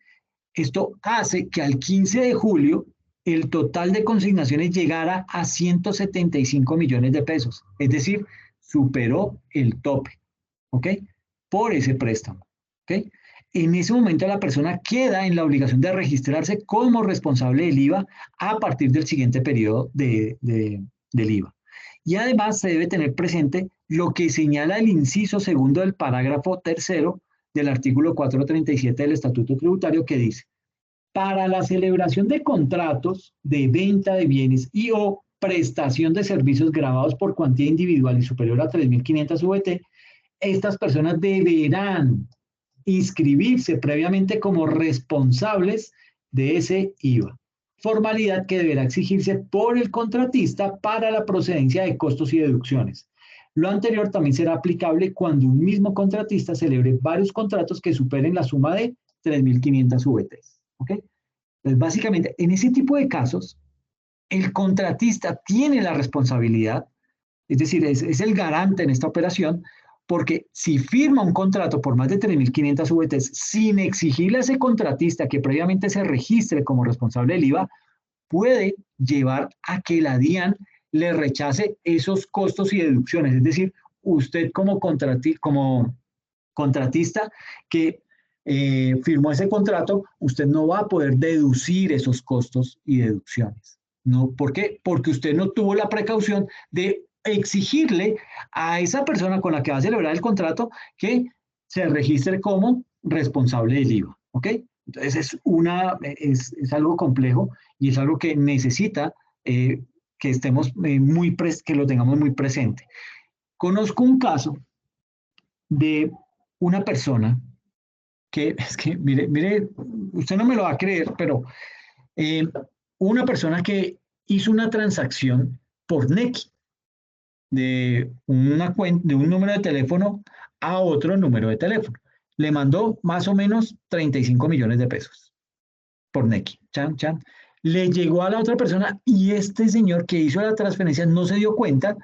Esto hace que al 15 de julio el total de consignaciones llegara a 175 millones de pesos, es decir, superó el tope, ¿ok? Por ese préstamo, ¿ok? En ese momento la persona queda en la obligación de registrarse como responsable del IVA a partir del siguiente periodo del IVA. Y además se debe tener presente lo que señala el inciso segundo del parágrafo tercero del artículo 437 del Estatuto Tributario, que dice: para la celebración de contratos de venta de bienes y o prestación de servicios grabados por cuantía individual y superior a 3.500 VT, estas personas deberán inscribirse previamente como responsables de ese IVA, formalidad que deberá exigirse por el contratista para la procedencia de costos y deducciones. Lo anterior también será aplicable cuando un mismo contratista celebre varios contratos que superen la suma de 3.500 VTs. ¿Ok? Entonces, básicamente, en ese tipo de casos, el contratista tiene la responsabilidad, es decir, es el garante en esta operación, porque si firma un contrato por más de 3.500 VTs sin exigirle a ese contratista que previamente se registre como responsable del IVA, puede llevar a que la DIAN le rechace esos costos y deducciones. Es decir, usted como contratista que firmó ese contrato, usted no va a poder deducir esos costos y deducciones. ¿No? ¿Por qué? Porque usted no tuvo la precaución de exigirle a esa persona con la que va a celebrar el contrato que se registre como responsable del IVA. ¿Ok? Entonces es algo complejo y es algo que necesita que estemos que lo tengamos muy presente. Conozco un caso de una persona que es que, mire, usted no me lo va a creer, pero eh, una persona que hizo una transacción por Nequi de un número de teléfono a otro número de teléfono. Le mandó más o menos 35 millones de pesos por Nequi. Chan, chan. Le llegó a la otra persona y este señor que hizo la transferencia no se dio cuenta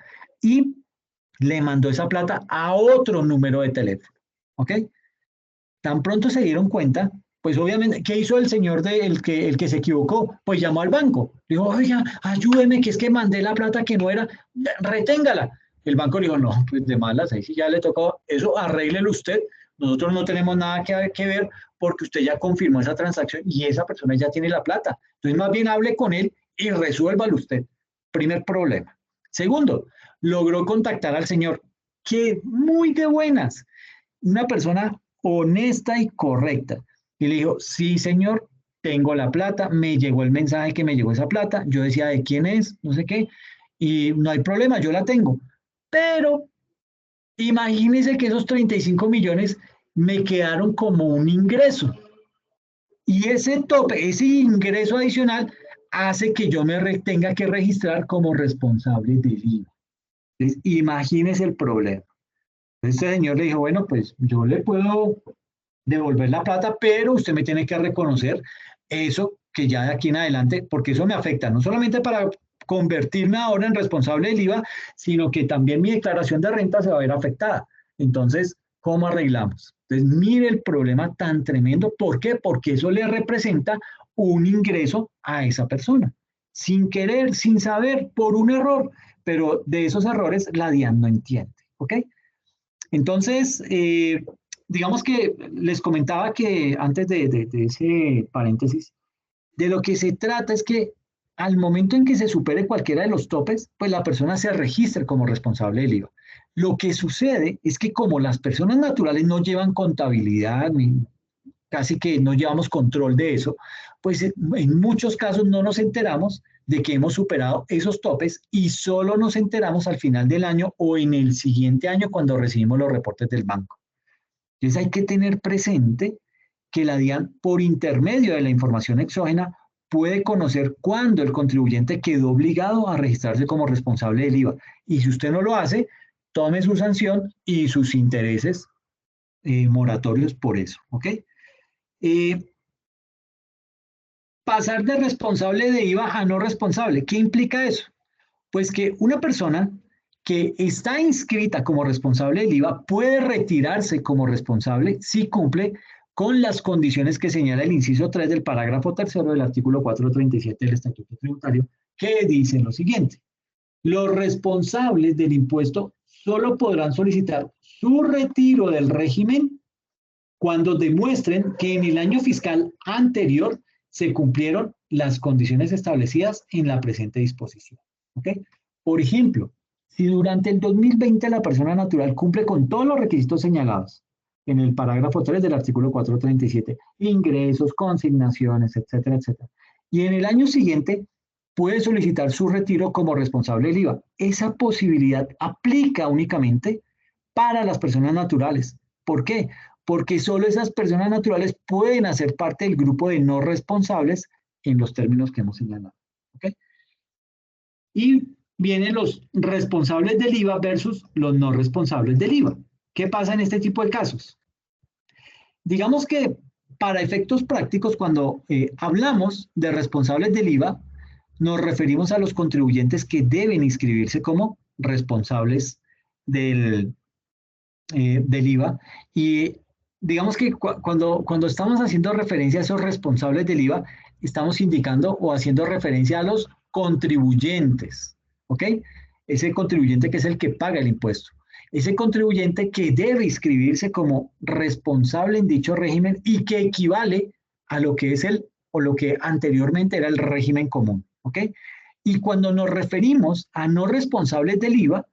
y le mandó esa plata a otro número de teléfono. ¿Ok? Tan pronto se dieron cuenta, pues obviamente, ¿qué hizo el señor el que se equivocó? Pues llamó al banco. Dijo, oiga, ayúdeme, que es que mandé la plata que no era, reténgala. El banco le dijo, no, pues de malas, ahí sí ya le tocó, eso arréglelo usted, nosotros no tenemos nada que ver porque usted ya confirmó esa transacción y esa persona ya tiene la plata. Entonces, más bien hable con él y resuélvalo usted. Primer problema. Segundo, logró contactar al señor, que muy de buenas, una persona honesta y correcta. Y le dijo, sí, señor, tengo la plata, me llegó el mensaje que me llegó esa plata, yo decía de quién es, no sé qué, y no hay problema, yo la tengo. Pero imagínense que esos 35 millones me quedaron como un ingreso. Y ese tope, ese ingreso adicional, hace que yo tenga que registrar como responsable del IVA. Entonces, imagínese el problema. Este señor le dijo, bueno, pues yo le puedo devolver la plata, pero usted me tiene que reconocer eso que ya de aquí en adelante, porque eso me afecta, no solamente para convertirme ahora en responsable del IVA, sino que también mi declaración de renta se va a ver afectada. Entonces, ¿cómo arreglamos? Entonces, mire el problema tan tremendo. ¿Por qué? Porque eso le representa un ingreso a esa persona, sin querer, sin saber, por un error, pero de esos errores la DIAN no entiende. ¿Ok? Entonces, digamos que les comentaba que antes de ese paréntesis, de lo que se trata es que al momento en que se supere cualquiera de los topes, pues la persona se registre como responsable del IVA. Lo que sucede es que como las personas naturales no llevan contabilidad, ni casi que no llevamos control de eso, pues en muchos casos no nos enteramos de que hemos superado esos topes y solo nos enteramos al final del año o en el siguiente año cuando recibimos los reportes del banco. Entonces hay que tener presente que la DIAN, por intermedio de la información exógena, puede conocer cuándo el contribuyente quedó obligado a registrarse como responsable del IVA. Y si usted no lo hace, tome su sanción y sus intereses moratorios por eso. ¿Ok? Eh, Pasar de responsable de IVA a no responsable. ¿Qué implica eso? Pues que una persona que está inscrita como responsable del IVA puede retirarse como responsable si cumple con las condiciones que señala el inciso 3 del parágrafo tercero del artículo 437 del Estatuto Tributario, que dice lo siguiente. Los responsables del impuesto solo podrán solicitar su retiro del régimen cuando demuestren que en el año fiscal anterior se cumplieron las condiciones establecidas en la presente disposición. ¿Ok? Por ejemplo, si durante el 2020 la persona natural cumple con todos los requisitos señalados en el parágrafo 3 del artículo 437, ingresos, consignaciones, etcétera, etcétera, y en el año siguiente puede solicitar su retiro como responsable del IVA. Esa posibilidad aplica únicamente para las personas naturales. ¿Por qué? Porque solo esas personas naturales pueden hacer parte del grupo de no responsables en los términos que hemos señalado. ¿Okay? Y vienen los responsables del IVA versus los no responsables del IVA. ¿Qué pasa en este tipo de casos? Digamos que para efectos prácticos, cuando hablamos de responsables del IVA, nos referimos a los contribuyentes que deben inscribirse como responsables del, del IVA. Y digamos que cuando estamos haciendo referencia a esos responsables del IVA, estamos indicando o haciendo referencia a los contribuyentes, ¿ok? Ese contribuyente que es el que paga el impuesto. Ese contribuyente que debe inscribirse como responsable en dicho régimen y que equivale a lo que es o lo que anteriormente era el régimen común, ¿ok? Y cuando nos referimos a no responsables del IVA,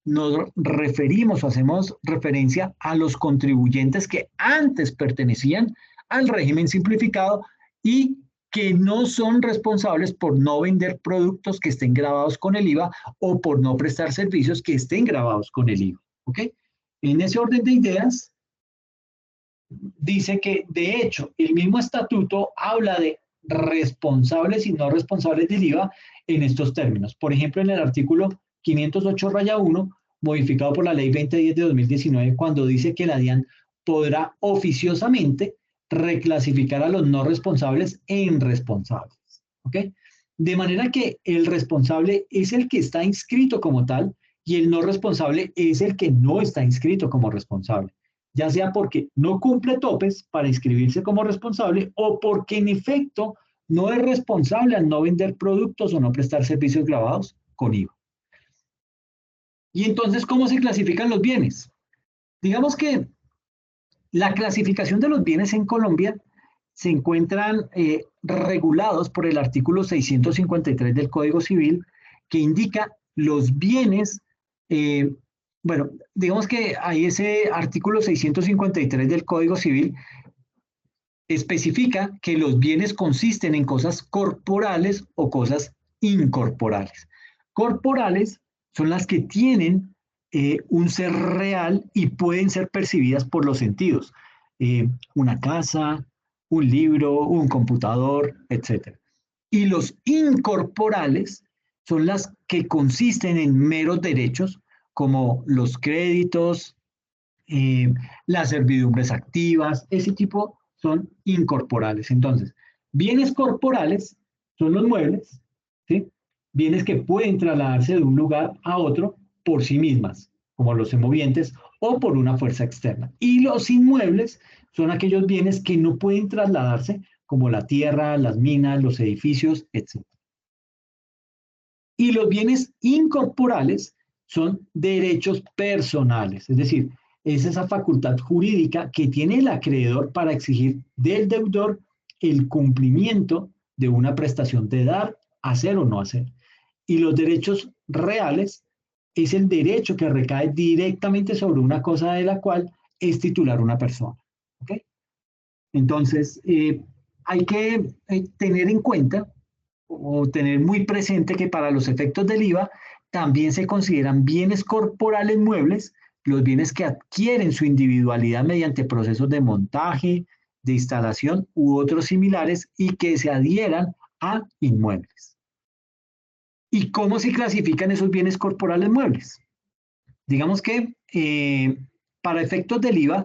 nos referimos o hacemos referencia a los contribuyentes que antes pertenecían al régimen simplificado y que no son responsables por no vender productos que estén grabados con el IVA o por no prestar servicios que estén grabados con el IVA. ¿Ok? En ese orden de ideas, dice que, de hecho, el mismo estatuto habla de responsables y no responsables del IVA en estos términos. Por ejemplo, en el artículo 508-1, modificado por la ley 2010 de 2019, cuando dice que la DIAN podrá oficiosamente reclasificar a los no responsables en responsables. ¿Ok? De manera que el responsable es el que está inscrito como tal y el no responsable es el que no está inscrito como responsable, ya sea porque no cumple topes para inscribirse como responsable o porque en efecto no es responsable al no vender productos o no prestar servicios grabados con IVA. Y entonces, ¿cómo se clasifican los bienes? Digamos que la clasificación de los bienes en Colombia se encuentran regulados por el artículo 653 del Código Civil, que indica los bienes, bueno, digamos que hay ese artículo 653 del Código Civil, especifica que los bienes consisten en cosas corporales o cosas incorporales. Corporales son las que tienen un ser real y pueden ser percibidas por los sentidos. Una casa, un libro, un computador, etc. Y los incorporales son las que consisten en meros derechos, como los créditos, eh, las servidumbres activas, ese tipo son incorporales. Entonces, bienes corporales son los muebles, ¿sí? Bienes que pueden trasladarse de un lugar a otro por sí mismas, como los semovientes, o por una fuerza externa. Y los inmuebles son aquellos bienes que no pueden trasladarse, como la tierra, las minas, los edificios, etc. Y los bienes incorporales son derechos personales, es decir, es esa facultad jurídica que tiene el acreedor para exigir del deudor el cumplimiento de una prestación de dar, hacer o no hacer. Y los derechos reales es el derecho que recae directamente sobre una cosa de la cual es titular una persona. ¿Ok? Entonces, hay que tener en cuenta o tener muy presente que para los efectos del IVA también se consideran bienes corporales muebles los bienes que adquieren su individualidad mediante procesos de montaje, de instalación u otros similares y que se adhieran a inmuebles. ¿Y cómo se clasifican esos bienes corporales muebles? Digamos que para efectos del IVA,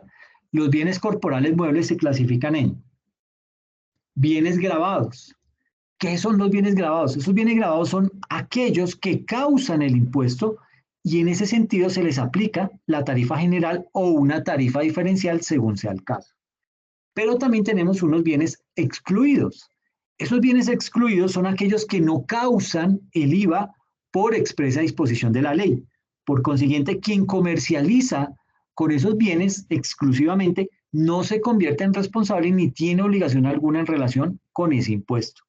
los bienes corporales muebles se clasifican en bienes grabados. ¿Qué son los bienes grabados? Esos bienes grabados son aquellos que causan el impuesto y en ese sentido se les aplica la tarifa general o una tarifa diferencial según sea el caso. Pero también tenemos unos bienes excluidos. Esos bienes excluidos son aquellos que no causan el IVA por expresa disposición de la ley. Por consiguiente, quien comercializa con esos bienes exclusivamente no se convierte en responsable ni tiene obligación alguna en relación con ese impuesto.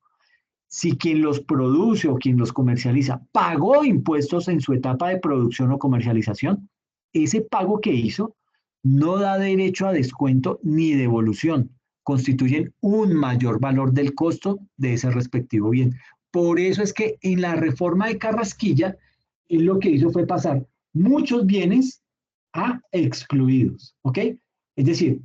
Si quien los produce o quien los comercializa pagó impuestos en su etapa de producción o comercialización, ese pago que hizo no da derecho a descuento ni devolución, constituyen un mayor valor del costo de ese respectivo bien. Por eso es que en la reforma de Carrasquilla, él lo que hizo fue pasar muchos bienes a excluidos, ¿ok? Es decir,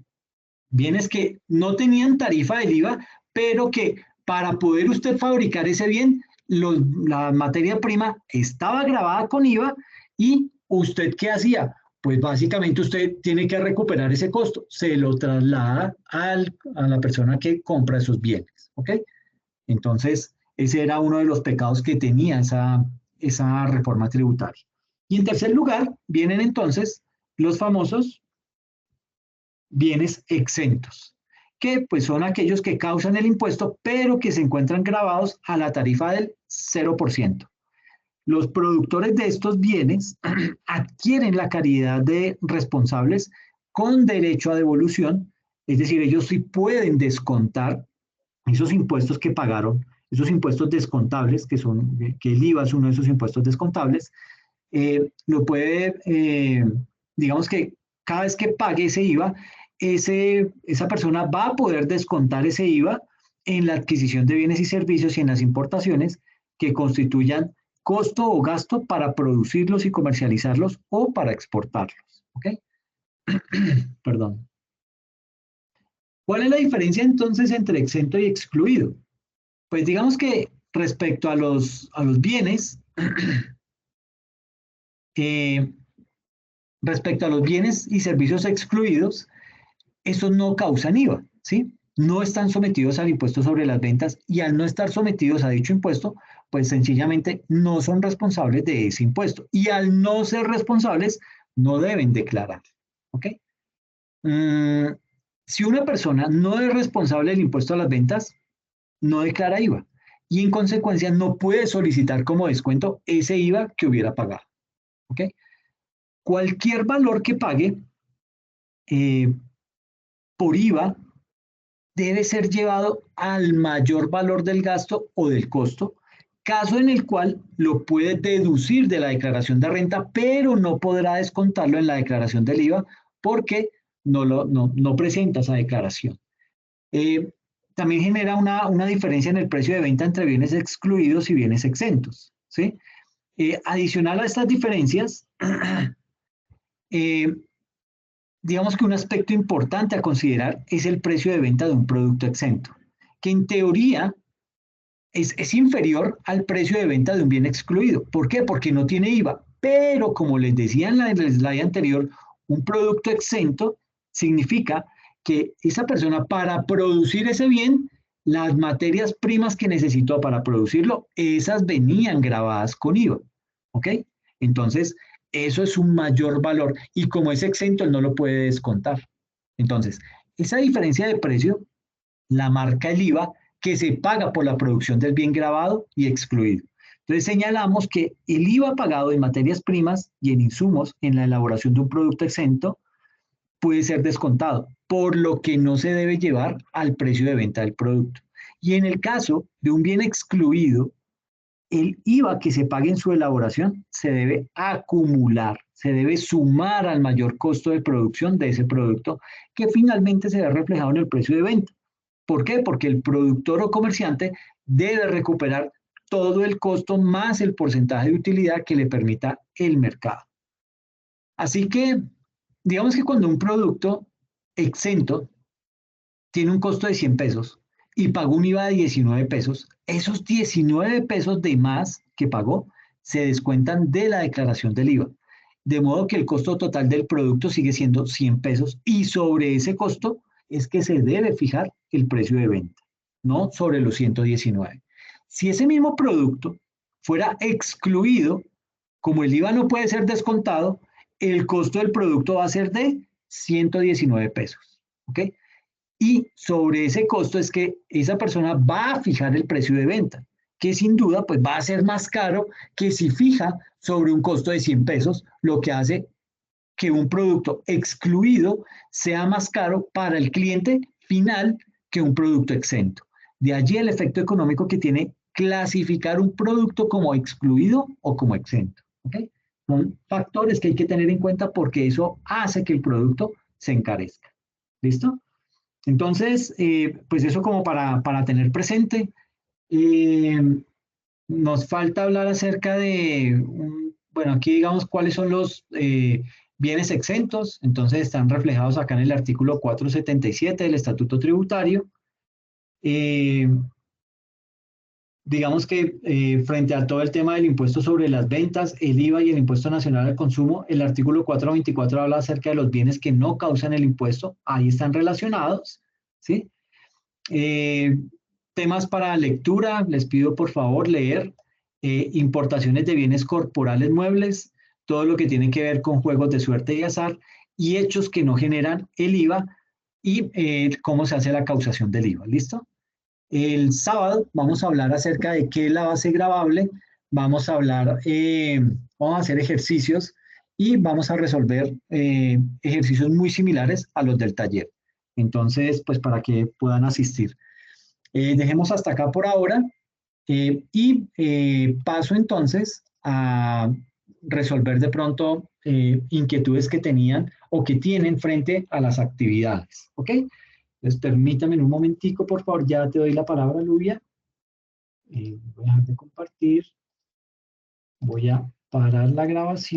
bienes que no tenían tarifa del IVA, pero que para poder usted fabricar ese bien, la materia prima estaba grabada con IVA y usted ¿qué hacía? Pues básicamente usted tiene que recuperar ese costo, se lo traslada a la persona que compra esos bienes, ¿ok? Entonces, ese era uno de los pecados que tenía esa reforma tributaria. Y en tercer lugar, vienen entonces los famosos bienes exentos, que pues son aquellos que causan el impuesto, pero que se encuentran grabados a la tarifa del 0%. Los productores de estos bienes adquieren la calidad de responsables con derecho a devolución, es decir, ellos sí pueden descontar esos impuestos que pagaron, esos impuestos descontables, que el IVA es uno de esos impuestos descontables, lo puede, digamos que cada vez que pague ese IVA, esa persona va a poder descontar ese IVA en la adquisición de bienes y servicios y en las importaciones que constituyan costo o gasto para producirlos y comercializarlos o para exportarlos. ¿Ok? Perdón. ¿Cuál es la diferencia entonces entre exento y excluido? Pues digamos que respecto a los bienes, eh, respecto a los bienes y servicios excluidos, esos no causan IVA, ¿sí? No están sometidos al impuesto sobre las ventas y al no estar sometidos a dicho impuesto, pues sencillamente no son responsables de ese impuesto. Y al no ser responsables, no deben declarar, ¿ok? Mm, si una persona no es responsable del impuesto a las ventas, no declara IVA y en consecuencia no puede solicitar como descuento ese IVA que hubiera pagado, ¿ok? Cualquier valor que pague eh, por IVA debe ser llevado al mayor valor del gasto o del costo, caso en el cual lo puede deducir de la declaración de renta, pero no podrá descontarlo en la declaración del IVA porque no presenta esa declaración. Eh, También genera una diferencia en el precio de venta entre bienes excluidos y bienes exentos, ¿sí? Adicional a estas diferencias, eh, digamos que un aspecto importante a considerar es el precio de venta de un producto exento, que en teoría es inferior al precio de venta de un bien excluido. ¿Por qué? Porque no tiene IVA. Pero como les decía en el slide anterior, un producto exento significa que esa persona para producir ese bien, las materias primas que necesitó para producirlo, esas venían grabadas con IVA. ¿Ok? Entonces, eso es un mayor valor y como es exento, él no lo puede descontar. Entonces, esa diferencia de precio la marca el IVA que se paga por la producción del bien grabado y excluido. Entonces señalamos que el IVA pagado en materias primas y en insumos en la elaboración de un producto exento puede ser descontado, por lo que no se debe llevar al precio de venta del producto. Y en el caso de un bien excluido, el IVA que se pague en su elaboración se debe acumular, se debe sumar al mayor costo de producción de ese producto que finalmente se ve reflejado en el precio de venta. ¿Por qué? Porque el productor o comerciante debe recuperar todo el costo más el porcentaje de utilidad que le permita el mercado. Así que, digamos que cuando un producto exento tiene un costo de 100 pesos y pagó un IVA de 19 pesos, esos 19 pesos de más que pagó se descuentan de la declaración del IVA. De modo que el costo total del producto sigue siendo 100 pesos y sobre ese costo es que se debe fijar el precio de venta, no sobre los 119. Si ese mismo producto fuera excluido, como el IVA no puede ser descontado, el costo del producto va a ser de 119 pesos. ¿Ok? Y sobre ese costo es que esa persona va a fijar el precio de venta, que sin duda pues va a ser más caro que si fija sobre un costo de 100 pesos, lo que hace que un producto excluido sea más caro para el cliente final que un producto exento. De allí el efecto económico que tiene clasificar un producto como excluido o como exento. ¿Okay? Son factores que hay que tener en cuenta porque eso hace que el producto se encarezca. ¿Listo? Entonces, pues eso como para tener presente. Eh, Nos falta hablar acerca de, bueno, aquí digamos cuáles son los bienes exentos. Entonces están reflejados acá en el artículo 477 del Estatuto Tributario. Eh, digamos que frente a todo el tema del impuesto sobre las ventas, el IVA y el impuesto nacional al consumo, el artículo 424 habla acerca de los bienes que no causan el impuesto. Ahí están relacionados, ¿sí? Eh, Temas para lectura, les pido por favor leer importaciones de bienes corporales muebles, todo lo que tiene que ver con juegos de suerte y azar y hechos que no generan el IVA, y cómo se hace la causación del IVA. ¿Listo? El sábado vamos a hablar acerca de qué es la base gravable, vamos a hablar, vamos a hacer ejercicios y vamos a resolver ejercicios muy similares a los del taller. Entonces, pues para que puedan asistir. Dejemos hasta acá por ahora y paso entonces a resolver de pronto inquietudes que tenían o que tienen frente a las actividades. ¿Ok? Entonces, permítame un momentico, por favor, ya te doy la palabra, Luvia. Voy a dejar de compartir. Voy a parar la grabación.